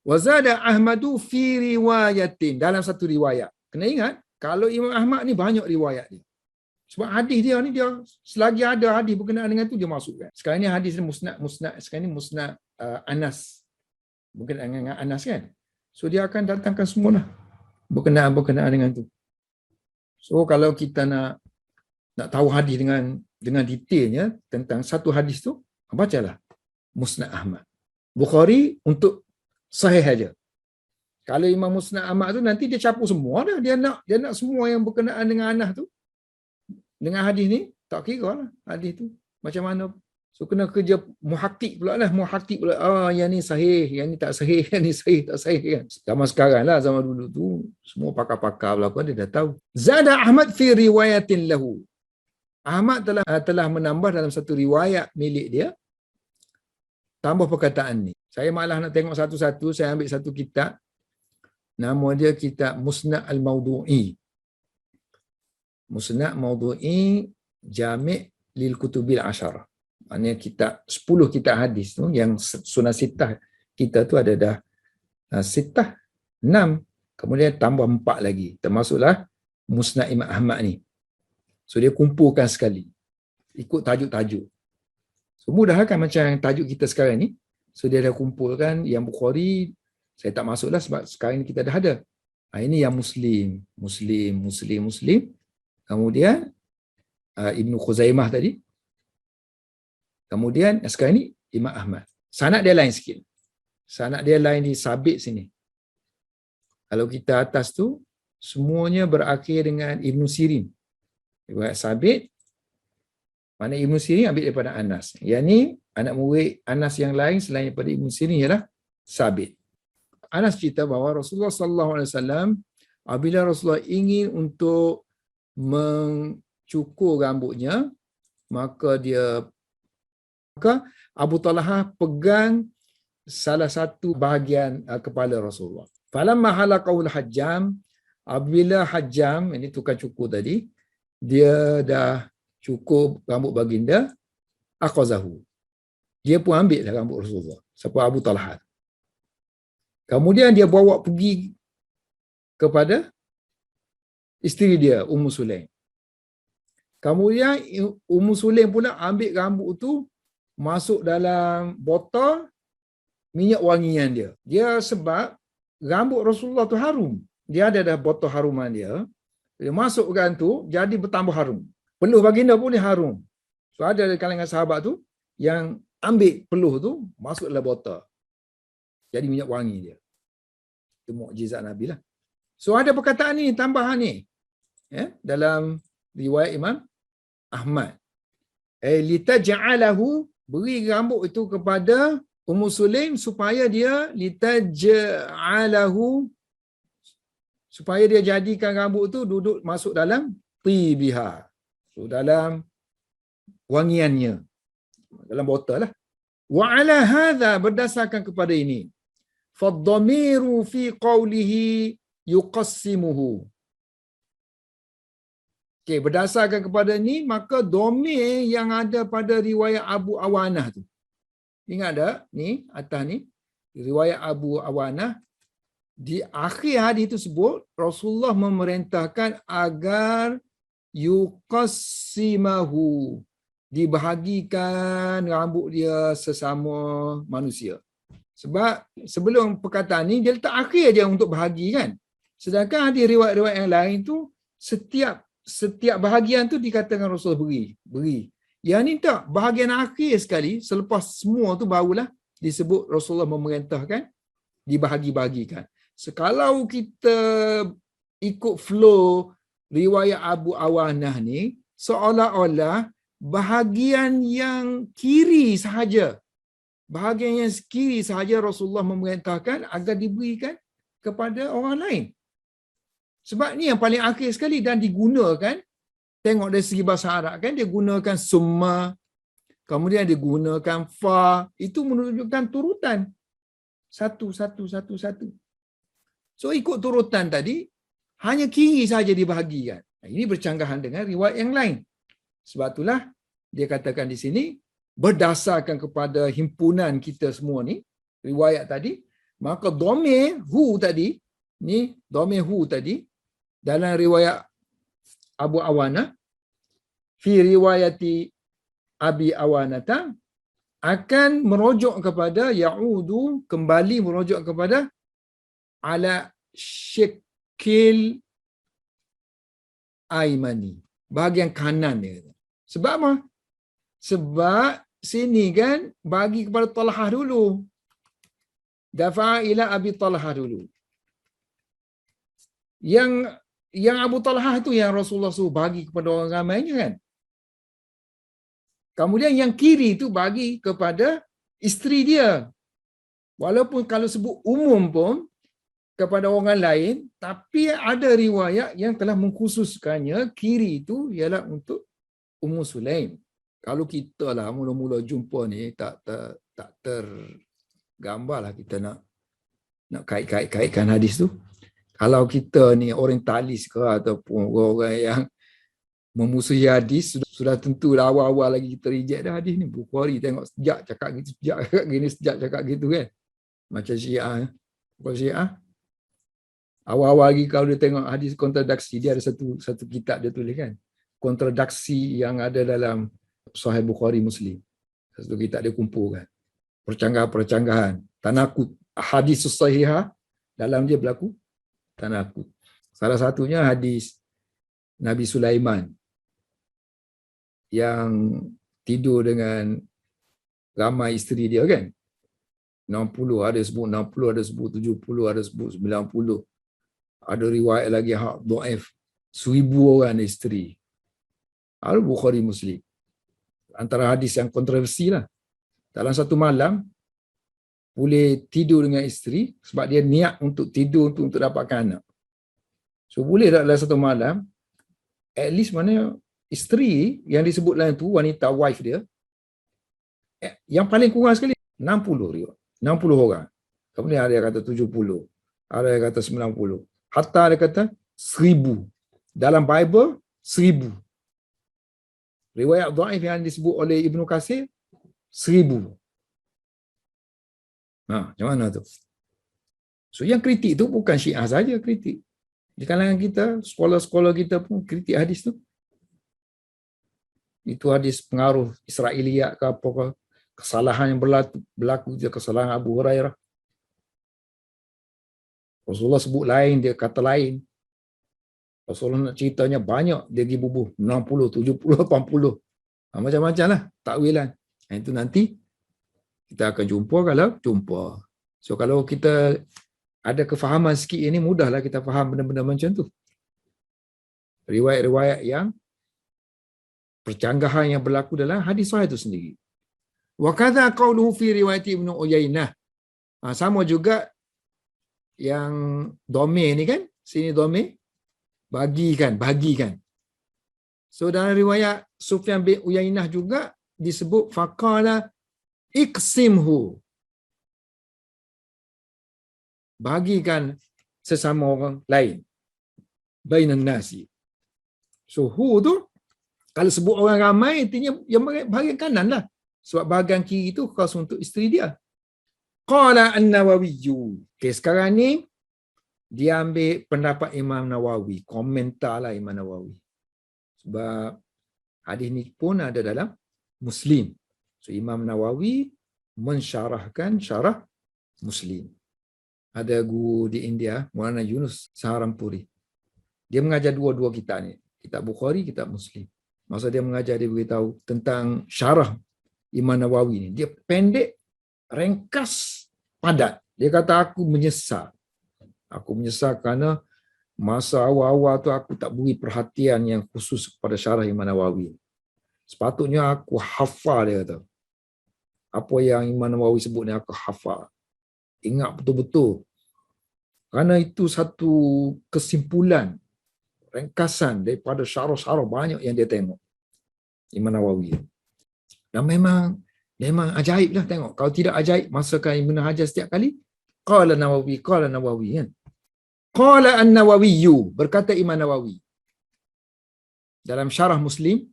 S1: Wazada Ahmadu fi riwayatin. Dalam satu riwayat. Kena ingat, kalau Imam Ahmad ni banyak riwayat dia. Sebab hadis dia ni, dia selagi ada hadis berkenaan dengan tu, dia masukkan. Sekarang ni hadis ni musnad. Sekarang ni musnad Anas. Berkenaan dengan Anas kan. So dia akan datangkan semua lah. Berkenaan dengan tu. So kalau kita nak tahu hadis dengan detailnya tentang satu hadis tu, bacalah Musnad Ahmad. Bukhari untuk sahih aja. Kalau Imam Musnad Ahmad tu nanti dia campur semua dah. Dia nak semua yang berkenaan dengan Anas tu. Dengan hadis ni, tak kira lah hadis tu macam mana. So kena kerja muhakkik pula lah. Yang ni sahih, yang ni tak sahih, yang ni sahih, tak sahih kan. Zaman sekarang lah, zaman dulu tu, semua pakar-pakar belakang dia dah tahu. Zada Ahmad fi riwayatin lahu. Ahmad telah menambah dalam satu riwayat milik dia, tambah perkataan ni. Saya malah nak tengok satu-satu, saya ambil satu kitab. Nama dia kitab Musnad Al-Mawdu'i. Musnad Mawdu'i Jami' lil Kutubil Asyarah. Maknanya kitab 10 kitab hadis tu, yang sunnah sittah kita tu ada dah sittah 6, kemudian tambah 4 lagi, termasuklah Musnad Imam Ahmad ni. So dia kumpulkan sekali ikut tajuk-tajuk. So mudah kan macam tajuk kita sekarang ni. So dia dah kumpulkan yang Bukhari, saya tak masuklah sebab sekarang ni kita dah ada. Ini yang Muslim. Kemudian Ibnu Khuzaimah tadi. Kemudian sekarang ni Imam Ahmad. Sanad dia lain sikit. Sanad dia lain di sabit sini. Kalau kita atas tu, semuanya berakhir dengan Ibnu Sirin. Riwayat sabit. Mana Ibnu Sirin ambil daripada Anas. Yang ni anak murid Anas yang lain selain daripada Ibnu Sirin ialah sabit. Anas cerita bahawa Rasulullah SAW, apabila Rasulullah ingin untuk mencukur rambutnya, maka Abu Talhah pegang salah satu bahagian kepala Rasulullah. Falamma halaqahu al-Hajjam, apabila Hajjam, ini tukang cukur tadi, dia dah cukur rambut baginda, aqazahu. Dia pun ambil dah rambut Rasulullah, siapa Abu Talhah. Kemudian dia bawa pergi kepada isteri dia, Ummu Sulaim. Kemudian Ummu Sulaim pula ambil rambut tu, masuk dalam botol minyak wangian dia. Dia sebab rambut Rasulullah tu harum. Dia ada dah botol haruman dia. Dia masukkan tu, jadi bertambah harum. Peluh baginda pun dia harum. So ada di kalangan sahabat tu, yang ambil peluh tu, masuk dalam botol. Jadi minyak wangi dia. Itu mukjizat Nabi lah. So ada perkataan ni, tambahan ni. Dalam riwayat Imam Ahmad. Litaj'alahu, beri rambut itu kepada Ummu Sulaim supaya dia supaya dia jadikan rambut tu duduk masuk dalam tibiha. So dalam wangiannya. Dalam botol lah. Wa ala hadha, berdasarkan kepada ini, fadhamiru fi qawlihi yuqassimuhu. Okey, berdasarkan kepada ini, maka domir yang ada pada riwayat Abu Awanah tu. Ingat tak? Ni, atas ni. Riwayat Abu Awanah. Di akhir hadis itu sebut, Rasulullah memerintahkan agar yuqassimahu, dibahagikan rambut dia sesama manusia. Sebab sebelum perkataan ni dia letak akhir je untuk bahagi kan. Sedangkan ada riwayat-riwayat yang lain tu setiap bahagian tu dikatakan Rasul beri. Yang ni tak, bahagian akhir sekali selepas semua tu barulah disebut Rasulullah memerintahkan dibahagi-bahagikan. Sekalau kita ikut flow riwayat Abu Awanah ni, seolah-olah bahagian yang kiri sahaja, Rasulullah memerintahkan agar diberikan kepada orang lain. Sebab ni yang paling akhir sekali dan digunakan, tengok dari segi bahasa Arab kan, dia gunakan summa, kemudian dia gunakan fa, itu menunjukkan turutan. Satu. So ikut turutan tadi, hanya kiri saja dibahagikan. Ini bercanggahan dengan riwayat yang lain. Sebab itulah dia katakan di sini, berdasarkan kepada himpunan kita semua ni, riwayat tadi, maka dhamir hu tadi, dalam riwayat Abu Awanah, fi riwayati Abi Awanata, akan merujuk kepada ya'udu, kembali merujuk kepada ala syakil aimani, bahagian kanan dia. Sebab apa? Sebab sini kan bagi kepada Talhah dulu. Dafa'a ila Abi Talhah dulu. Yang Abu Talhah tu yang Rasulullah suruh bagi kepada orang ramainya kan. Kemudian yang kiri tu bagi kepada isteri dia. Walaupun kalau sebut umum pun kepada orang lain, tapi ada riwayat yang telah mengkhususkannya kiri itu ialah untuk Ummu Sulaim. Kalau kita lah mula-mula jumpa ni tak tergambarlah kita nak kaitkan hadis tu. Kalau kita ni orientalis ke ataupun orang yang memusuhi hadis, sudah tentu awal-awal lagi kita reject dah hadis ni. Bukhari tengok sejak cakap gitu, sejak cakap gini, sejak cakap gitu kan. Macam Syiah. Bukan Syiah. Awal-awal lagi kalau dia tengok hadis kontradaksi, dia ada satu kitab dia tulis kan. Kontradaksi yang ada dalam Sahih Bukhari Muslim. Satu kitab dia kumpulkan. Percanggahan-percanggahan. Tanakut. Hadis sahihah dalam dia berlaku tanakut. Salah satunya hadis Nabi Sulaiman yang tidur dengan ramai isteri dia kan. 60, ada sebut 60, ada sebut 70, ada sebut 90. Ada riwayat lagi hak dhaif, 1000 orang isteri. Al-Bukhari Muslim. Antara hadis yang kontroversi lah. Dalam satu malam boleh tidur dengan isteri sebab dia niat untuk tidur untuk dapatkan anak. So boleh tak dalam satu malam, at least mana isteri yang disebut lain tu, wanita wife dia, yang paling kurang sekali 60 orang. Kemudian ada yang kata 70, ada yang kata 90, hatta ada kata 1000. Dalam Bible 1000. Riwayat dhaif yang disebut oleh Ibnu Katsir 1000. Macam mana tu? So yang kritik tu bukan Syiah saja kritik. Di kalangan kita, sekolah-sekolah kita pun kritik hadis tu. Itu hadis pengaruh Israiliyat ke apa ke, kesalahan yang berlaku dia, kesalahan Abu Hurairah. Rasulullah sebut lain, dia kata lain. Rasulullah nak ceritanya banyak, dia pergi bubuh 60, 70, 80. Macam-macam lah takwilan. Itu nanti kita akan jumpa kalau jumpa. So kalau kita ada kefahaman sikit ini, mudahlah kita faham benda-benda macam tu. Riwayat-riwayat yang percanggahan yang berlaku dalam hadis sahih itu sendiri. Wa kadza qauluhu fi riwayat Ibnu Uyainah. Sama juga yang dhamir ni kan, sini dhamir bagikan. So dalam riwayat Sufyan bin Uyainah juga disebut faqala iqsimhu, bagikan sesama orang lain, bainan nasi. So hu tu kalau sebut orang ramai, artinya yang bahagian kanan lah. Sebab bahagian kiri tu khas untuk isteri dia. Qala an-Nawawi. Okay, sekarang ni dia ambil pendapat Imam Nawawi. Komentar lah Imam Nawawi. Sebab hadis ni pun ada dalam Muslim. So Imam Nawawi mensyarahkan syarah Muslim. Ada guru di India, Maulana Yunus Saharampuri. Dia mengajar dua-dua kitab ni. Kitab Bukhari, kitab Muslim. Masa dia mengajar, dia beritahu tentang syarah Imam Nawawi ni. Dia pendek, ringkas, padat. Dia kata, aku menyesal. Aku menyesal kerana masa awal-awal tu aku tak beri perhatian yang khusus kepada syarah Imam Nawawi. Sepatutnya aku hafal, dia kata. Apa yang Imam Nawawi sebut ni aku hafal. Ingat betul-betul. Kerana itu satu kesimpulan, ringkasan daripada syarah-syarah banyak yang dia tengok. Imam Nawawi. Dan memang ajaib lah tengok. Kalau tidak ajaib, masakan Ibn Hajar setiap kali, Qala Nawawi kan. Qala an-Nawawiyyu, berkata Imam Nawawi. Dalam syarah Muslim,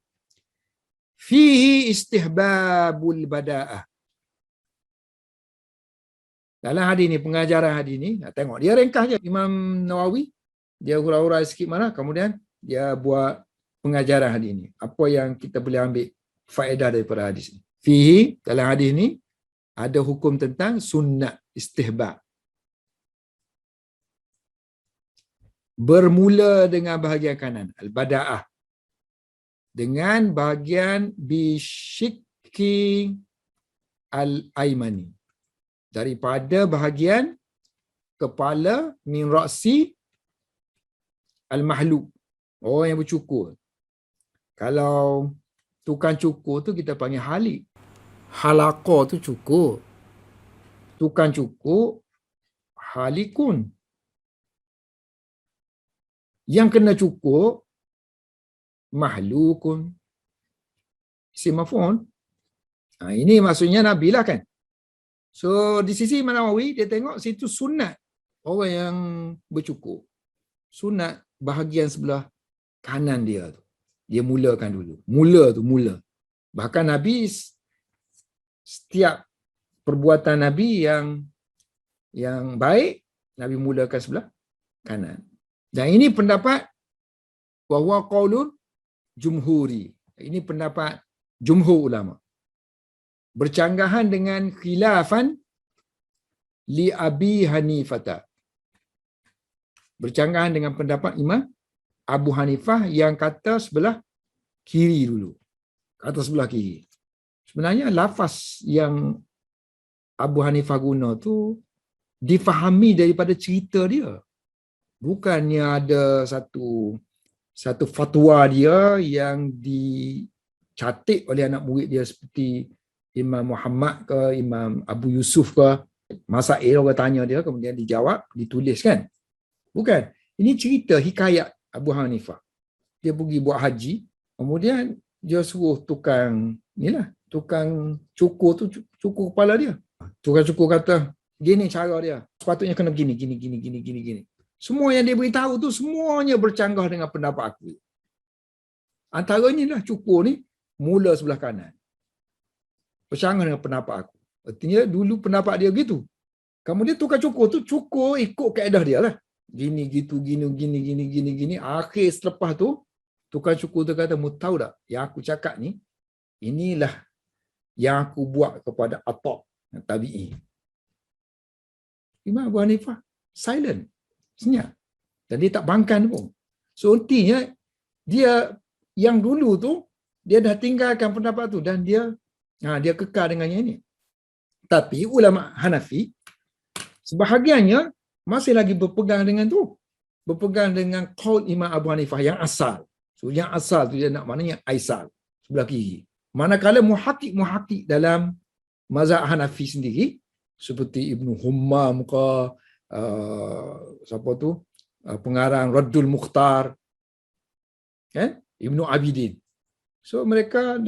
S1: fihi istihbabul bada'ah. Dalam hadis ni, pengajaran hadis ni, tengok dia ringkas je Imam Nawawi, dia hurau-hurai sikit mana, kemudian dia buat pengajaran hadis ni. Apa yang kita boleh ambil faedah daripada hadis ni. Fihi, dalam hadis ni, ada hukum tentang sunnat istihbab. Bermula dengan bahagian kanan, al-bada'ah. Dengan bahagian bisyikki al-aimani. Daripada bahagian kepala min ra'si al-mahluk. Orang yang bercukur. Kalau tukang cukur tu kita panggil halik. Halaqah tu cukur. Tukang cukur halikun. Yang kena cukur mahlukun. Isim maf'ul. Ini maksudnya Nabi lah kan. So di sisi Imam Nawawi dia tengok situ sunat orang yang bercukur. Sunat bahagian sebelah kanan dia tu. Dia mulakan dulu. Mula. Bahkan Nabi setiap perbuatan Nabi yang baik, Nabi mulakan sebelah kanan. Dan ini pendapat bahwa qaulun jumhuri. Ini pendapat jumhur ulama. Bercanggahan dengan khilafan li Abi Hanifah. Bercanggahan dengan pendapat Imam Abu Hanifah yang kata sebelah kiri dulu. Kata sebelah kiri. Sebenarnya lafaz yang Abu Hanifah guna tu difahami daripada cerita dia. Bukannya ada satu fatwa dia yang dicatat oleh anak murid dia seperti Imam Muhammad ke, Imam Abu Yusuf ke. Masail orang tanya dia, kemudian dijawab, ditulis kan. Bukan. Ini cerita hikayat Abu Hanifah. Dia pergi buat haji, kemudian dia suruh tukang cukur tu cukur kepala dia. Tukang cukur kata, gini cara dia. Sepatutnya kena begini, gini. Semua yang dia beritahu tu semuanya bercanggah dengan pendapat aku. Antaranya lah cukur ni mula sebelah kanan. Bercanggah dengan pendapat aku. Artinya dulu pendapat dia gitu. Kemudian tukang cukur tu cukur ikut kaedah dia lah. Gini. Akhir selepas tu tukang cukur tu kata, mu tahu tak yang aku cakap ni, inilah yang aku buat kepada Atta' Tabi'i. Imam Abu Hanifah silent. Senyap. Dan dia tak bangkan pun. So artinya dia yang dulu tu dia dah tinggalkan pendapat tu dan dia kekal dengan yang ini. Tapi ulama Hanafi sebahagiannya masih lagi berpegang dengan tu. Berpegang dengan qaul Imam Abu Hanifah yang asal. So yang asal tu dia nak maknanya aisal sebelah kiri. Manakala muhaqqiq dalam mazhab Hanafi sendiri seperti Ibnu Hummam ke pengarang Raddul Mukhtar kan, Ibnu Abidin. So mereka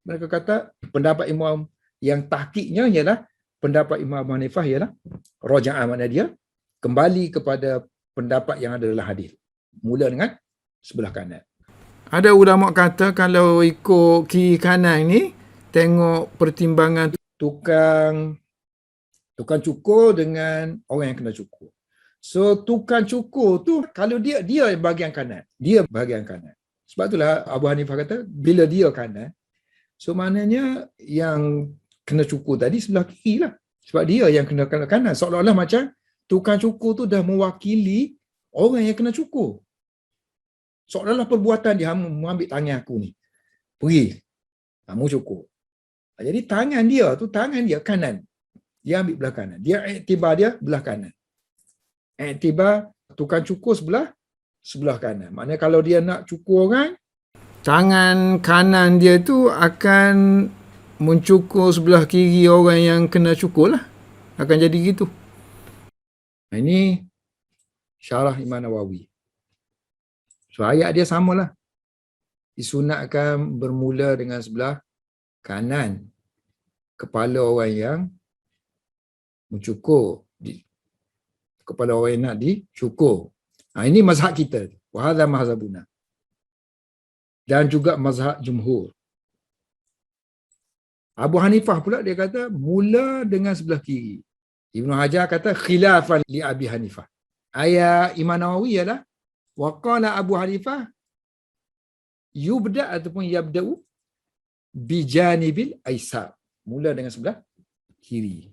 S1: kata pendapat Imam yang tahqiqnya ialah pendapat Imam Abu Hanifah ialah raja'ah, makna dia kembali kepada pendapat yang ada dalam hadis. Mula dengan sebelah kanan. Ada ulama kata kalau ikut kiri kanan ni tengok pertimbangan tukang cukur dengan orang yang kena cukur. So tukang cukur tu kalau dia bahagian kanan. Dia bahagian kanan. Sebab itulah Abu Hanifah kata bila dia kanan, so maknanya yang kena cukur tadi sebelah kiri lah. Sebab dia yang kena kanan. Seolah-olah macam tukang cukur tu dah mewakili orang yang kena cukur. Seolah-olah perbuatan dia, hang mengambil tangan aku ni. Pergi. Kamu cukur. Jadi tangan dia kanan. Dia ambil belah kanan. Dia iktibar dia belah kanan. Iktibar tukang cukur sebelah kanan. Maknanya kalau dia nak cukur orang, tangan kanan dia tu akan mencukur sebelah kiri orang yang kena cukur lah. Akan jadi gitu. Ini syarah Imam Nawawi. So ayat dia samalah. Disunatkan bermula dengan sebelah kanan kepala orang yang mencukur. Kepala orang yang nak dicukur. Ini mazhab kita. Wa hadha mazhabuna. Dan juga mazhab jumhur. Abu Hanifah pula dia kata mula dengan sebelah kiri. Ibnu Hajar kata khilafan li Abi Hanifah. Ayat Imam Nawawi ialah wa qala Abu Hanifah yubda ataupun yabda'u bi janibil aisar. Mula dengan sebelah kiri.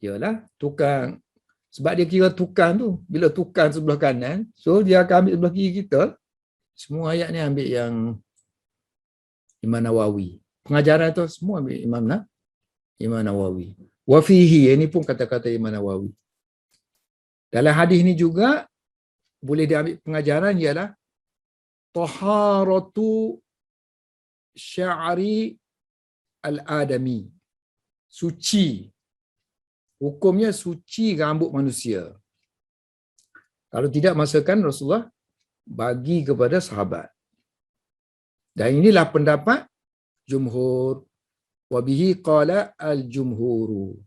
S1: Ialah tukang, sebab dia kira tukang tu, bila tukang sebelah kanan, so dia akan ambil sebelah kiri kita. Semua ayat ni ambil yang Imam Nawawi. Pengajaran tu semua ambil Imam Nawawi. Wa fihi, ini pun kata-kata Imam Nawawi. Dalam hadis ni juga boleh diambil pengajaran ialah taharatu sya'ri al-adami. Suci. Hukumnya suci rambut manusia. Kalau tidak, masakan Rasulullah bagi kepada sahabat. Dan inilah pendapat jumhur. Wabihi qala al-jumhuru.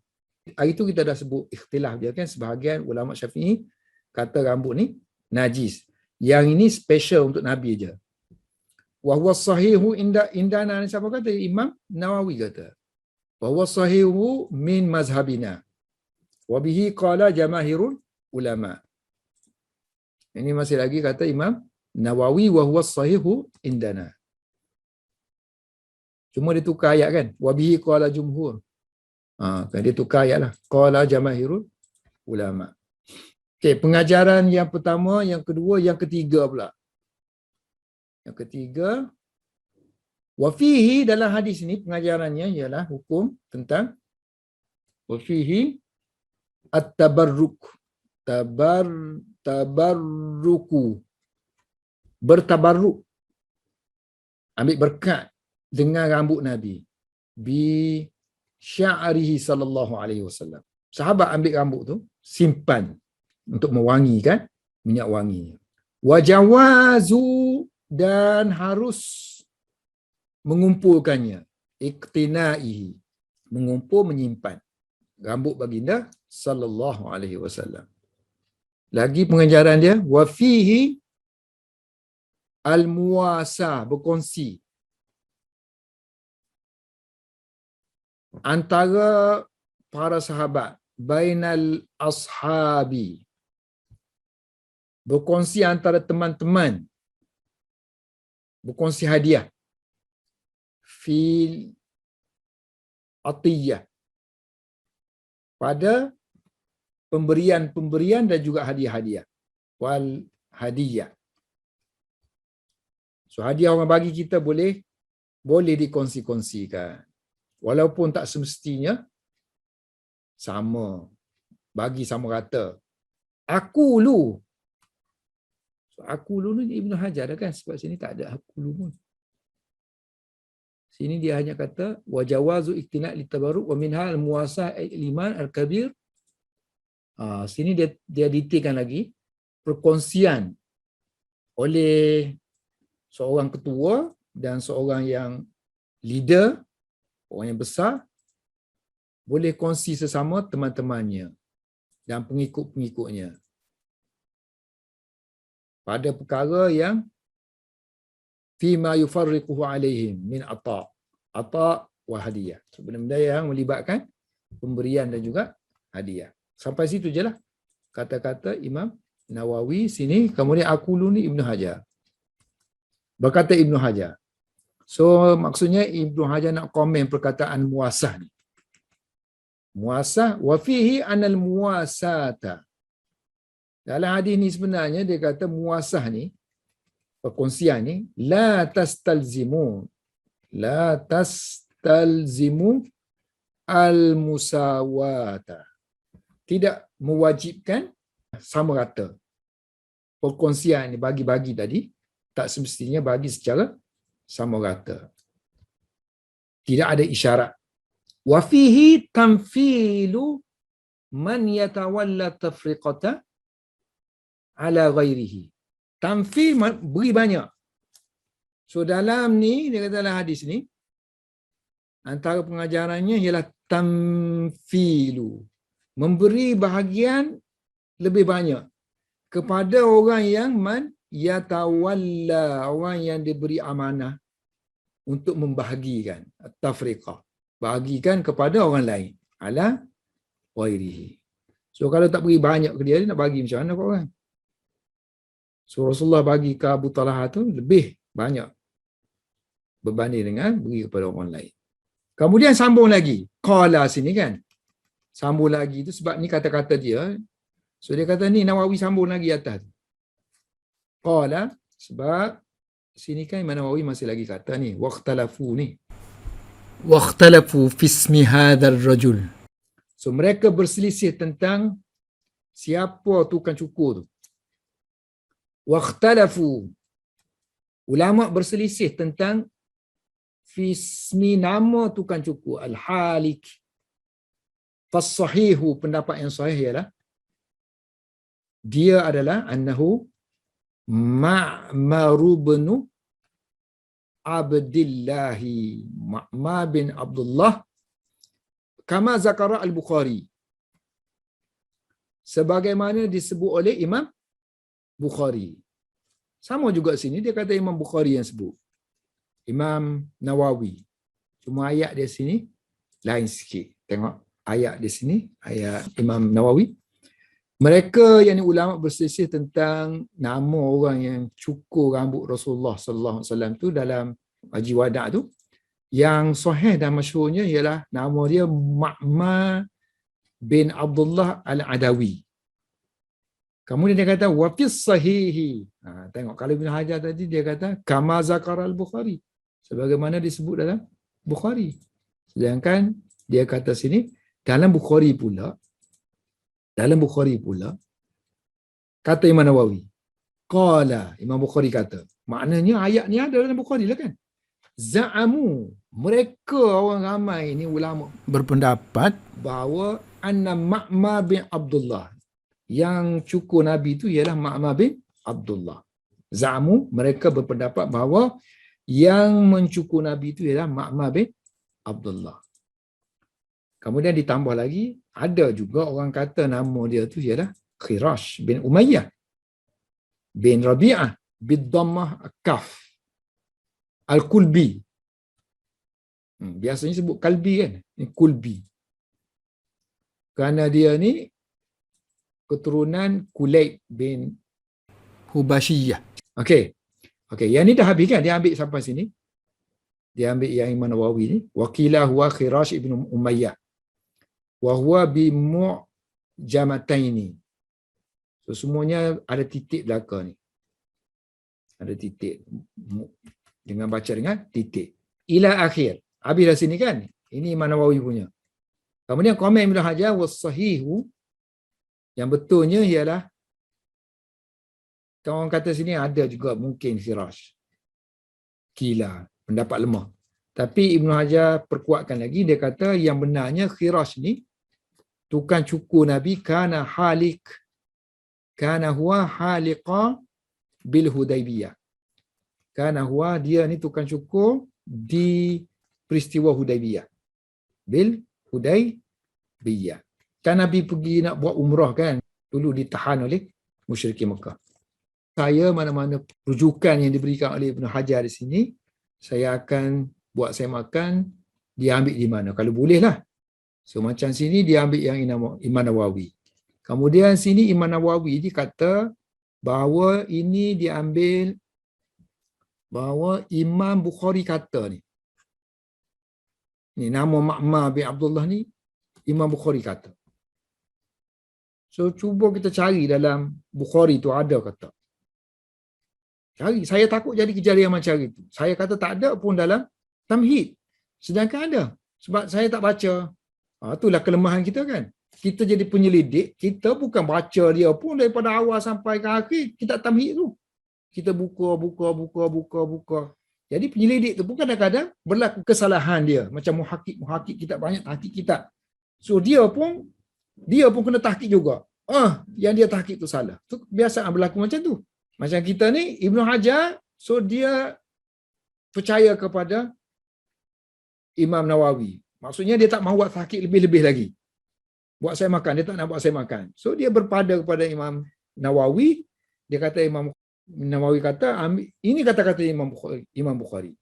S1: Hari itu kita dah sebut ikhtilaf dia kan. Sebahagian ulama Syafi'i kata rambut ni najis. Yang ini special untuk Nabi je. Wa huwa sahihu indana, siapa kata? Imam Nawawi kata. Wa huwa sahihu min mazhabina. Wabihi qala jamahirul ulama. Ini masih lagi kata Imam Nawawi wa huwa sahihu indana. Cuma dia tukar ayat kan. Wabihi qala jumhur. Kan dia tukar ayat lah. Qala jamahirul ulama. Okey, pengajaran yang pertama, yang kedua, yang ketiga pula. Yang ketiga, wafihi, dalam hadis ni pengajarannya ialah hukum tentang wafihi at-tabarruk. Tabarruku. Bertabarruk. Ambil berkat dengan rambut Nabi. Bi sya'rihi sallallahu alaihi wasallam. Sahabat ambil rambut tu, simpan untuk mewangikan minyak wangi. Wajawazu, dan harus mengumpulkannya. Iqtinaihi, mengumpul, menyimpan rambut baginda sallallahu alaihi wasallam. Lagi pengajaran dia, wa fihi al-muwasa, berkongsi antara para sahabat, bainal ashabi, berkongsi antara teman-teman, berkongsi hadiah, fil atiyah, pada pemberian-pemberian dan juga hadiah-hadiah, wal hadiah. So hadiah orang bagi kita boleh dikongsi-kongsikan. Walaupun tak semestinya sama, bagi sama rata. Aku lu. So, aku lu ni Ibnu Hajar dah kan, sebab sini tak ada aku lu pun. Sini dia hanya kata wajawazu iktina' litabarruk wa minha al-muwasah al-iman al-kabir. Sini dia detailkan lagi perkongsian oleh seorang ketua dan seorang yang leader, orang yang besar, boleh kongsi sesama teman-temannya dan pengikut-pengikutnya pada perkara yang fima yufarriquhu alaihim min ata' wa hadiyah. So, benda-benda yang melibatkan pemberian dan juga hadiah. Sampai situ je lah kata-kata Imam Nawawi sini. Kemudian aku lu ni Ibnu Hajar. Berkata Ibnu Hajar. So maksudnya Ibnu Hajar nak komen perkataan muasah ni. Muasah wa fihi anal muasata. Dalam hadis ni sebenarnya dia kata muasah ni, perkongsian ni, la tastalzimu al-musawata. Tidak mewajibkan sama rata. Perkongsian ni bagi-bagi tadi tak semestinya bagi secara sama rata. Tidak ada isyarat. Wa fihi tamfilu man yatawalla tafriqata ala ghairihi. Tamfil beri banyak. So dalam ni, dia kata dalam hadis ni, antara pengajarannya ialah tamfilu. Memberi bahagian lebih banyak kepada orang yang man yatawalla, orang yang diberi amanah untuk membahagikan. Tafriqah. Bahagikan kepada orang lain. Ala ghairihi. So kalau tak beri banyak ke dia, dia nak bagi macam mana ke orang? So Rasulullah bagi ke Abu Talha tu lebih banyak berbanding dengan beri kepada orang lain. Kemudian sambung lagi. Qala sini kan. Sambung lagi tu sebab ni kata-kata dia. So dia kata ni Nawawi sambung lagi atas. Qala sebab sini kan Imam Nawawi masih lagi kata ni. Waqtalafu ni.
S2: واختلفوا في اسم هذا الرجل.
S1: So mereka berselisih tentang siapa tukang cukur tu. Waqtalafu. Ulama berselisih tentang fismi nama tukang cukur. Al-Halik. Fassahihu, pendapat yang sahih ialah dia adalah annahu Ma'mar bin Abdillahi, Ma'mar bin Abdullah, kama zakara al-Bukhari, sebagaimana disebut oleh Imam Bukhari. Sama juga sini dia kata Imam Bukhari yang sebut, Imam Nawawi. Cuma ayat dia sini lain sikit. Tengok ayat di sini, ayat Imam Nawawi. Mereka yang ni ulama berselisih tentang nama orang yang cukur rambut Rasulullah sallallahu alaihi wasallam tu dalam Haji Wada' tu. Yang sahih dan masyhurnya ialah nama dia Ma'mar bin Abdullah Al-Adawi. Kemudian dia kata wa fis sahihi. Tengok kalau Ibn Hajar tadi dia kata kama zakara al-Bukhari, sebagaimana disebut dalam Bukhari. Sedangkan dia kata sini dalam Bukhari pula kata Imam Nawawi. Qala, Imam Bukhari kata. Maknanya ayat ni ada dalam Bukhari lah kan. Za'amu, mereka orang ramai ni ulama
S2: berpendapat
S1: bahawa anna Ma'mar bin Abdullah, yang cukur Nabi tu ialah Ma'mar bin Abdullah. Za'amu, mereka berpendapat bahawa yang mencukur Nabi tu ialah Ma'mar bin Abdullah. Kemudian ditambah lagi, ada juga orang kata nama dia tu ialah Khirash bin Umayyah bin Rabi'ah bin Dhammah Kaf Al-Kulbi. Biasanya sebut Kalbi kan? Ini Kulbi. Kerana dia ni keturunan Kulaib bin
S2: Hubashiyah.
S1: Okey. Yang ni dah habis kan? Dia ambil sampai sini. Dia ambil yang Imam Nawawi ni. Wakilah huwa Khirash ibn Umayyah. Wa huwa bi mu'jamataini. So semuanya ada titik belakang ni. Ada titik. Dengan baca dengan titik. Ila akhir. Habis dah sini kan? Ini Imam Nawawi punya. Kemudian komen Ibn Hajar was-sahihu, yang betulnya ialah orang kata sini ada juga mungkin Khirash. Kila, pendapat lemah. Tapi Ibn Hajar perkuatkan lagi, dia kata yang benarnya Khirash ni tukang cukur Nabi kana halik, kana huwa haliqa bil Hudaybiyah. Kana huwa, dia ni tukang cukur di peristiwa Hudaybiyah. Bil Hudaybiyah. Kan Nabi pergi nak buat umrah kan, dulu ditahan oleh musyrikin Mekah. Saya mana-mana rujukan yang diberikan oleh Ibn Hajar di sini, saya akan buat saya makan, dia ambil di mana. Kalau boleh lah. So macam sini dia ambil yang Imam Nawawi. Kemudian sini Imam Nawawi dia kata bahawa ini diambil bahawa Imam Bukhari kata ni. Ni nama Ma'mar bin Abdullah ni Imam Bukhari kata. So cuba kita cari dalam Bukhari tu ada kata. Cari, saya takut jadi kejadian macam itu. Saya kata tak ada pun dalam Tamhid. Sedangkan ada. Sebab saya tak baca. Itulah kelemahan kita kan. Kita jadi penyelidik, kita bukan baca dia pun daripada awal sampai ke akhir, kita Tamhid tu. Kita buka. Jadi penyelidik tu pun kadang-kadang berlaku kesalahan dia. Macam muhakik kitab, banyak tahkik kitab. So dia pun kena tahkik juga. Yang dia tahkik tu salah. Tu biasa berlaku macam tu. Macam kita ni, Ibnu Hajar, so dia percaya kepada Imam Nawawi. Maksudnya dia tak mahu buat tahkik lebih-lebih lagi. Buat saya makan, dia tak nak buat saya makan. So dia berpada kepada Imam Nawawi. Dia kata Imam Nawawi kata, ini kata-kata Imam Bukhari.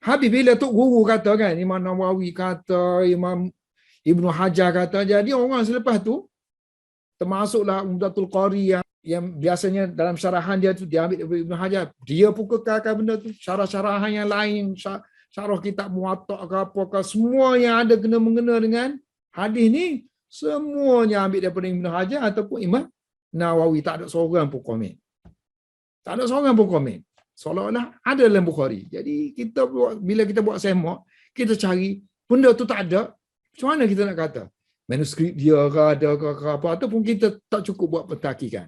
S1: Habis bila tu guru kata kan, Imam Nawawi kata, Imam Ibnu Hajar kata, jadi orang selepas tu, termasuklah Umdatul Qari yang biasanya dalam syarahan dia tu, dia ambil daripada Ibnu Hajar, dia pun kekalkan benda tu, syarah-syarahan yang lain, syarah kitab Muwatta' ke apa ke, semua yang ada kena-mengena dengan hadis ni, semuanya ambil daripada Ibnu Hajar ataupun Imam Nawawi. Tak ada seorang pun komen. Tak ada seorang pun komen. Seolah-olah ada dalam Bukhari. Jadi kita bila kita buat semak, kita cari benda tu tak ada. Macam mana kita nak kata? Manuskrip dia ke ada ke apa, ataupun kita tak cukup buat pentahkikan.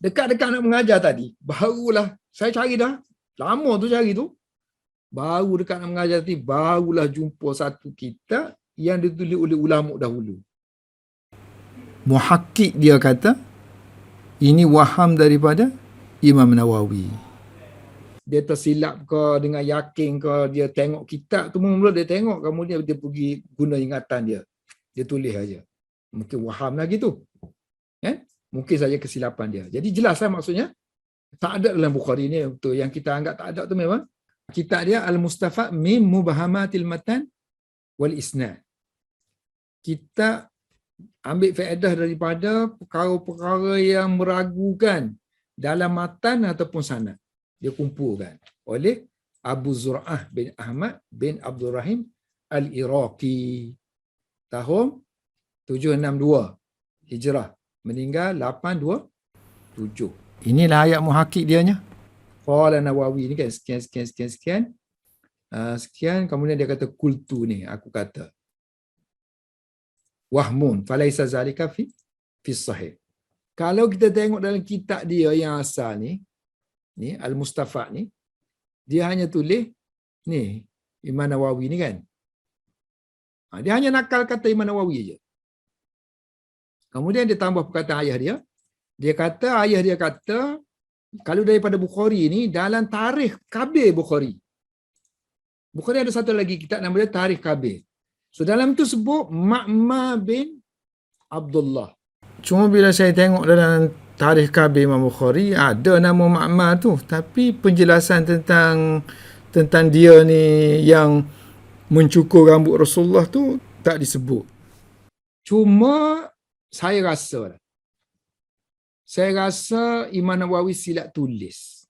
S1: Dekat-dekat nak mengajar tadi, barulah saya cari dah. Lama tu cari tu. Baru dekat nak mengajar tadi, barulah jumpa satu kitab yang ditulis oleh ulama dahulu.
S2: Muhakkik dia kata, ini waham daripada Imam Nawawi.
S1: Dia tersilap ke dengan yakin ke, dia tengok kitab tu mula dia tengok, kemudian dia pergi guna ingatan dia. Dia tulis aja. Mungkin waham lagi tu. Mungkin saja kesilapan dia. Jadi jelaslah maksudnya, tak ada dalam Bukhari ni. Betul. Yang kita anggap tak ada tu memang kitab dia Al-Mustafa min Mubahamatil Matan wal Isnad. Kita ambil faedah daripada perkara-perkara yang meragukan dalam matan ataupun sanad. Dia kumpulkan oleh Abu Zur'ah bin Ahmad bin Abdul Rahim Al-Iraqi. Tahun 762 Hijrah. Meninggal 827.
S2: Inilah ayat muhakkik dianya.
S1: Qala Nawawi ni kan sekian. Sekian, kemudian dia kata kultu ni, aku kata. Wahmun falaisa zalika fi sahih. Kalau kita tengok dalam kitab dia yang asal ni Al-Mustafa ni, dia hanya tulis ni Imam Nawawi ni kan. Dia hanya nakal kata Imam Nawawi je. Kemudian dia tambah perkataan ayah dia. Ayah dia kata kalau daripada Bukhari ni dalam tarikh Kabir Bukhari. Bukhari ada satu lagi kitab nama dia Tarikh Kabir. So dalam tu sebut Ma'mar bin Abdullah.
S2: Cuma bila saya tengok dalam Tarikh Kabir Imam Bukhari, ada nama Ma'mar tu, tapi penjelasan tentang dia ni yang mencukur rambut Rasulullah tu tak disebut.
S1: Cuma saya rasa Imam Nawawi silap tulis.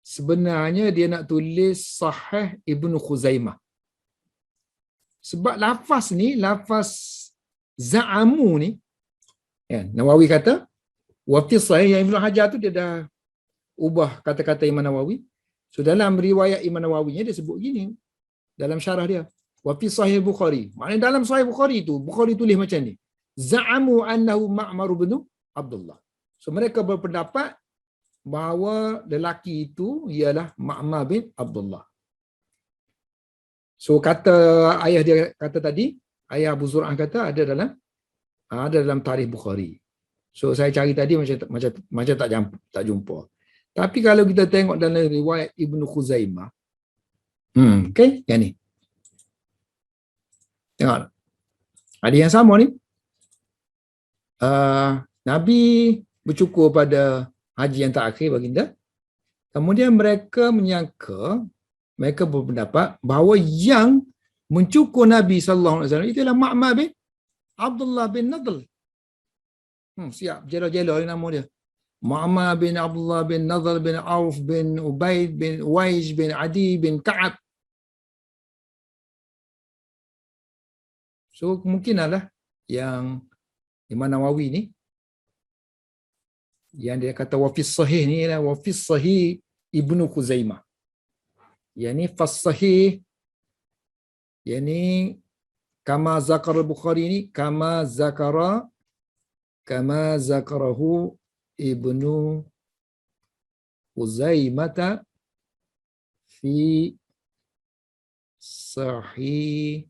S1: Sebenarnya dia nak tulis Sahih Ibnu Khuzaimah. Sebab lafaz ni, lafaz za'amu ni, ya, Nawawi kata, wa fi sahih yang Ibnu Hajar tu dia dah ubah kata-kata Imam Nawawi. So dalam riwayat Imam Nawawi dia sebut gini, dalam syarah dia, wa fi sahih Bukhari. Maknanya dalam sahih Bukhari tu, Bukhari tulis macam ni. Za'amu annahu Ma'mar bin Abdullah. So mereka berpendapat bahawa lelaki itu ialah Ma'mar bin Abdullah. So kata ayah dia kata tadi, ayah Abu Zur'ah kata ada dalam tarikh Bukhari. So saya cari tadi macam tak jumpa. Tapi kalau kita tengok dalam riwayat Ibnu Khuzaimah, okey, yang ni. Tengok. Ada yang sama ni. Nabi bercukur pada haji yang terakhir baginda. Kemudian mereka berpendapat bahawa yang mencukur Nabi sallallahu alaihi wasallam itulah Ma'mar bin Abdullah bin Nadl. Siap, jelo-jelo nama dia. Mu'ammar bin Abdullah bin Nadhr bin Auf bin Ubaid bin Uwais bin Adi bin Ka'ab. So kemungkinanlah yang Imam Nawawi ni yang dia kata wafis sahih ni lah, wafis sahih Ibnu Khuzaimah. Yang ni fas sahih, yang ni kama zakar Bukhari ni, kama zakarahu Ibnu Khuzaimah fi sahihihi.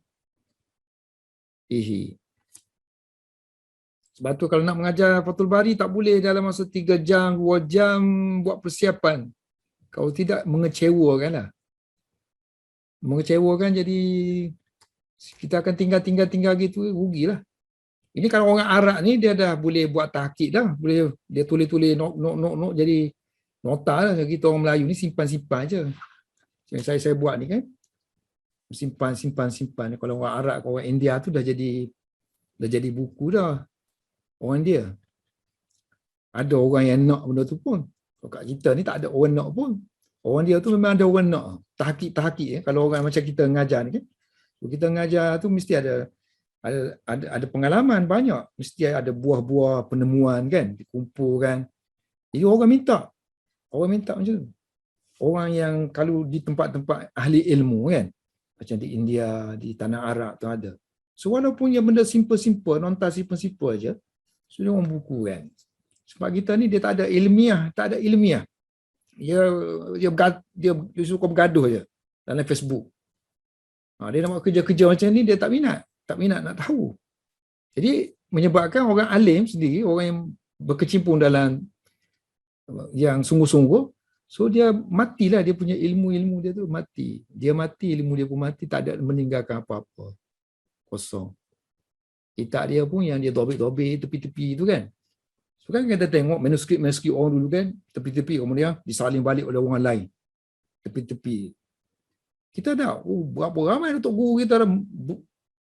S1: Sebab tu kalau nak mengajar Fathul Bari tak boleh dalam masa 3 jam, 2 jam buat persiapan. Kalau tidak mengecewakan lah. Mengecewakan, jadi kita akan tinggal gitu, rugilah. Ini kalau orang Arab ni dia dah boleh buat tahqiq dah, boleh dia tulis-tulis not jadi nota lah. Kita orang Melayu ni simpan-simpan je. Yang saya buat ni kan simpan. Kalau orang Arab, orang India tu dah jadi buku dah. Orang dia. Ada orang yang nak benda tu pun. Kalau kat kita ni tak ada orang nak pun. Orang dia tu memang ada orang nak. Tahqiq. Kalau orang macam kita ngajar ni kan. Kita ngajar tu mesti ada pengalaman banyak. Mesti ada buah-buah penemuan kan. Dikumpulkan. Jadi orang minta macam tu. Orang yang kalau di tempat-tempat ahli ilmu kan. Macam di India, di tanah Arab tu ada. So walaupun yang benda simple-simple, nota simple-simple aja, so dia orang buku kan. Sebab kita ni dia tak ada ilmiah. Dia suka bergaduh je dalam Facebook. Dia nak buat kerja-kerja macam ni, dia tak minat nak tahu. Jadi menyebabkan orang alim sendiri, orang yang berkecimpung dalam yang sungguh-sungguh, so dia matilah, dia punya ilmu dia tu mati. Dia mati, ilmu dia pun mati, tak ada meninggalkan apa-apa. Kosong. Kitab dia pun yang dia dobik-dobik tepi-tepi tu kan. So kan kita tengok manuskrip orang dulu kan, tepi-tepi kemudian disalin balik oleh orang lain. Tepi-tepi. Kita dah, berapa ramai Datuk Guru kita dah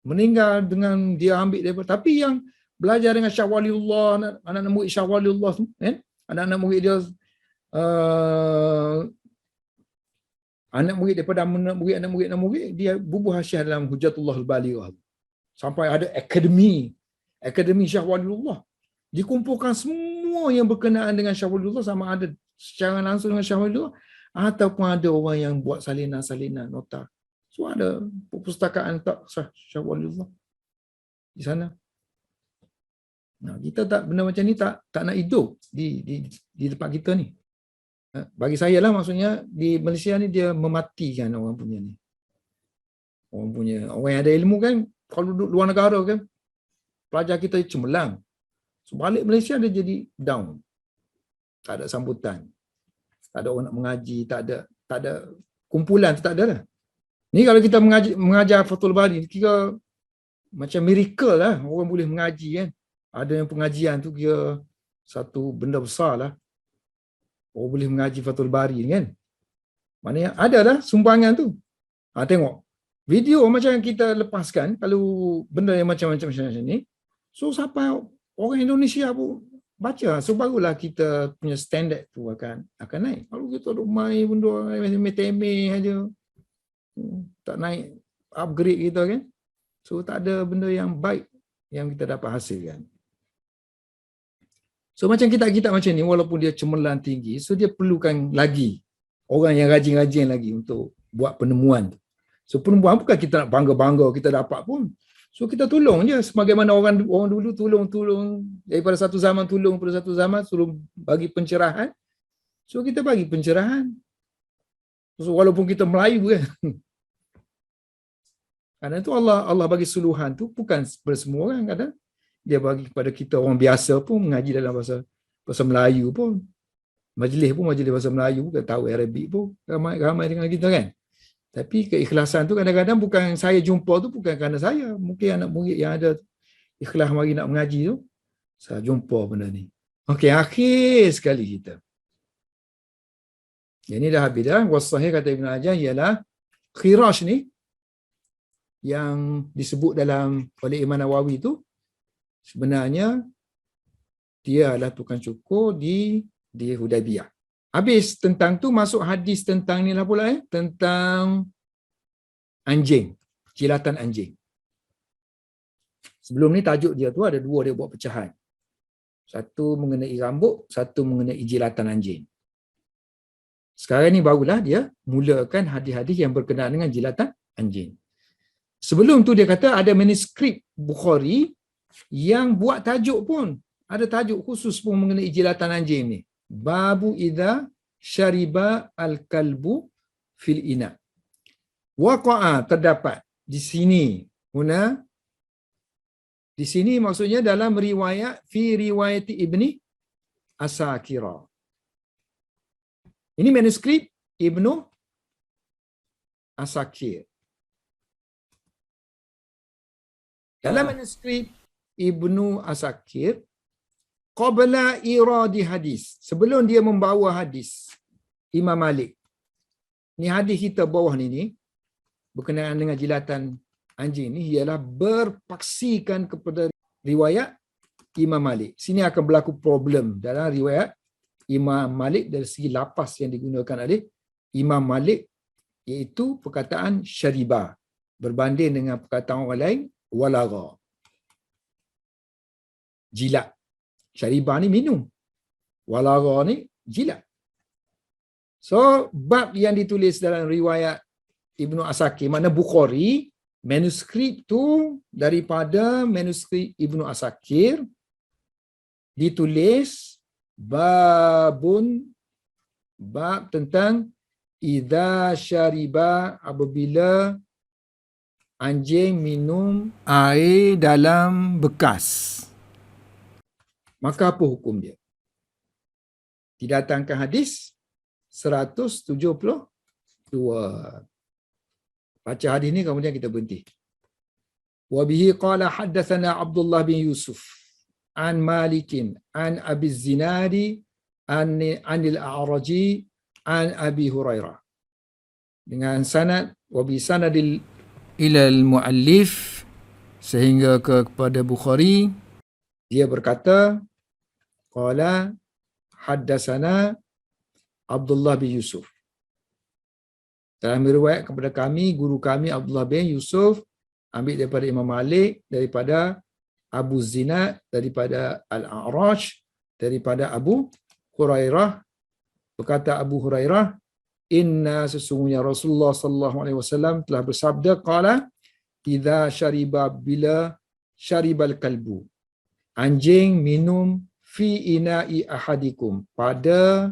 S1: meninggal dengan dia ambil daripada. Tapi yang belajar dengan Syah Waliullah, anak-anak murid Syah Waliullah tu, kan? Anak-anak murid dia, anak murid daripada anak murid, dia bubuh hasiah dalam Hujjatullah Al-Balighah. Sampai ada akademi Syah Waliullah. Dikumpulkan semua yang berkenaan dengan Syah Waliullah, sama ada secara langsung dengan Syah Waliullah, ataupun ada orang yang buat salinan nota. So ada perpustakaan tak Syah Waliullah di sana. Nah, kita tak benda macam ni tak nak hidup di tempat kita ni. Bagi saya lah, maksudnya di Malaysia ni dia mematikan orang punya ni. Orang yang ada ilmu kan, kalau duduk luar negara kan, pelajar kita cemerlang. So balik Malaysia dia jadi down. Tak ada sambutan. Tak ada orang nak mengaji, tak ada kumpulan, tak ada lah. Ni kalau kita mengajar Fathul Bari, kira macam miracle lah, orang boleh mengaji kan. Ada yang pengajian tu kira satu benda besar lah. Orang boleh mengaji Fathul Bari kan. Maknanya ada lah sumbangan tu. Tengok. Video macam yang kita lepaskan, kalau benda yang macam-macam ni, so sampai orang Indonesia pun baca. So barulah kita punya standard tu akan naik. Kalau kita duk main benda temeh aja, tak naik upgrade kita kan. So tak ada benda yang baik yang kita dapat hasilkan. So macam kitab-kitab macam ni, walaupun dia cemerlang tinggi, so dia perlukan lagi orang yang rajin-rajin lagi untuk buat penemuan tu. So penemuan bukan kita nak bangga-bangga kita dapat pun. So kita tolong je, sebagaimana orang dulu tolong daripada satu zaman, suruh bagi pencerahan. So kita bagi pencerahan. So walaupun kita Melayu kan. Kadang tu Allah bagi suluhan tu bukan kepada semua orang, kadang dia bagi kepada kita orang biasa pun mengaji dalam bahasa Melayu pun. Majlis bahasa Melayu, bukan tahu Arabik pun. Ramai dengan kita kan. Tapi keikhlasan tu kadang-kadang bukan saya jumpa tu bukan kerana saya. Mungkin anak murid yang ada ikhlas mari nak mengaji tu, saya jumpa benda ni. Okey, akhir sekali kita. Yang ni dah habis dah. Wasahih kata Ibn Hajar ialah Khirash ni yang disebut dalam oleh Imam Nawawi tu, sebenarnya dia adalah tukang cukur di di Hudaybiyah. Habis tentang tu masuk hadis tentang ni lah pula tentang anjing, jilatan anjing. Sebelum ni tajuk dia tu ada dua, dia buat pecahan. Satu mengenai rambut, satu mengenai jilatan anjing. Sekarang ni barulah dia mulakan hadis-hadis yang berkenaan dengan jilatan anjing. Sebelum tu dia kata ada manuskrip Bukhari yang buat tajuk pun. Ada tajuk khusus pun mengenai jilatan anjing ni. Babu idza syariba al-kalbu fil ina. Waqa'a, terdapat di sini. Di sini maksudnya dalam riwayat fi riwayat Ibni Asakira. Ini manuskrip Ibnu Asakir. Dalam manuskrip Ibnu Asakir, qabla iradi hadis, sebelum dia membawa hadis Imam Malik. Ni hadis kita bawah ni berkenaan dengan jilatan anjing ni ialah berpaksikan kepada riwayat Imam Malik. Sini akan berlaku problem dalam riwayat Imam Malik dari segi lafaz yang digunakan oleh Imam Malik, iaitu perkataan syariba berbanding dengan perkataan orang lain walaga. Jilat. Syariba ni minum. Walaga ni jilat. So, bab yang ditulis dalam riwayat Ibnu Asakir, makna Bukhari, manuskrip tu daripada manuskrip Ibnu Asakir ditulis bab tentang idza syariba, apabila anjing minum air dalam bekas, maka apa hukum dia? Didatangkan hadis 172. Baca hadis ni kemudian kita berhenti. Wa bihi qala haddatsana Abdullah bin Yusuf an Malikin an Abi Zinadi anil A'raji an Abi Hurairah. Dengan sanad wa bi sanadil ila al-muallif, sehingga kepada Bukhari, dia berkata qala haddatsana Abdullah bin Yusuf. Dalam riwayat kepada kami, guru kami Abdullah bin Yusuf, ambil daripada Imam Malik, daripada Abu Zinad, daripada Al-A'raj, daripada Abu Hurairah. Berkata Abu Hurairah, inna, sesungguhnya Rasulullah sallallahu alaihi wasallam telah bersabda, qala idza syariba, bila syaribal kalbu, anjing minum fi ina'i ahadikum, pada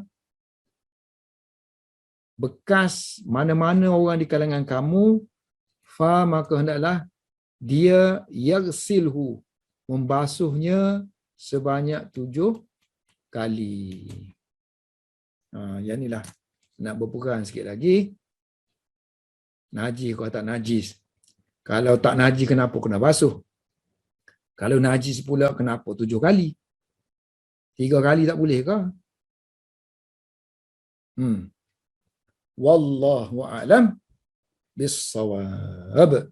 S1: bekas mana-mana orang di kalangan kamu, fa, maka hendaklah dia yaghsilhu, membasuhnya sebanyak 7 kali. Yang inilah nak berperang sikit lagi. Najis kalau tak najis. Kalau tak najis kenapa kena basuh? Kalau najis pula kenapa 7 kali? 3 kali tak boleh ke? Wallahu a'lam bis-shawab.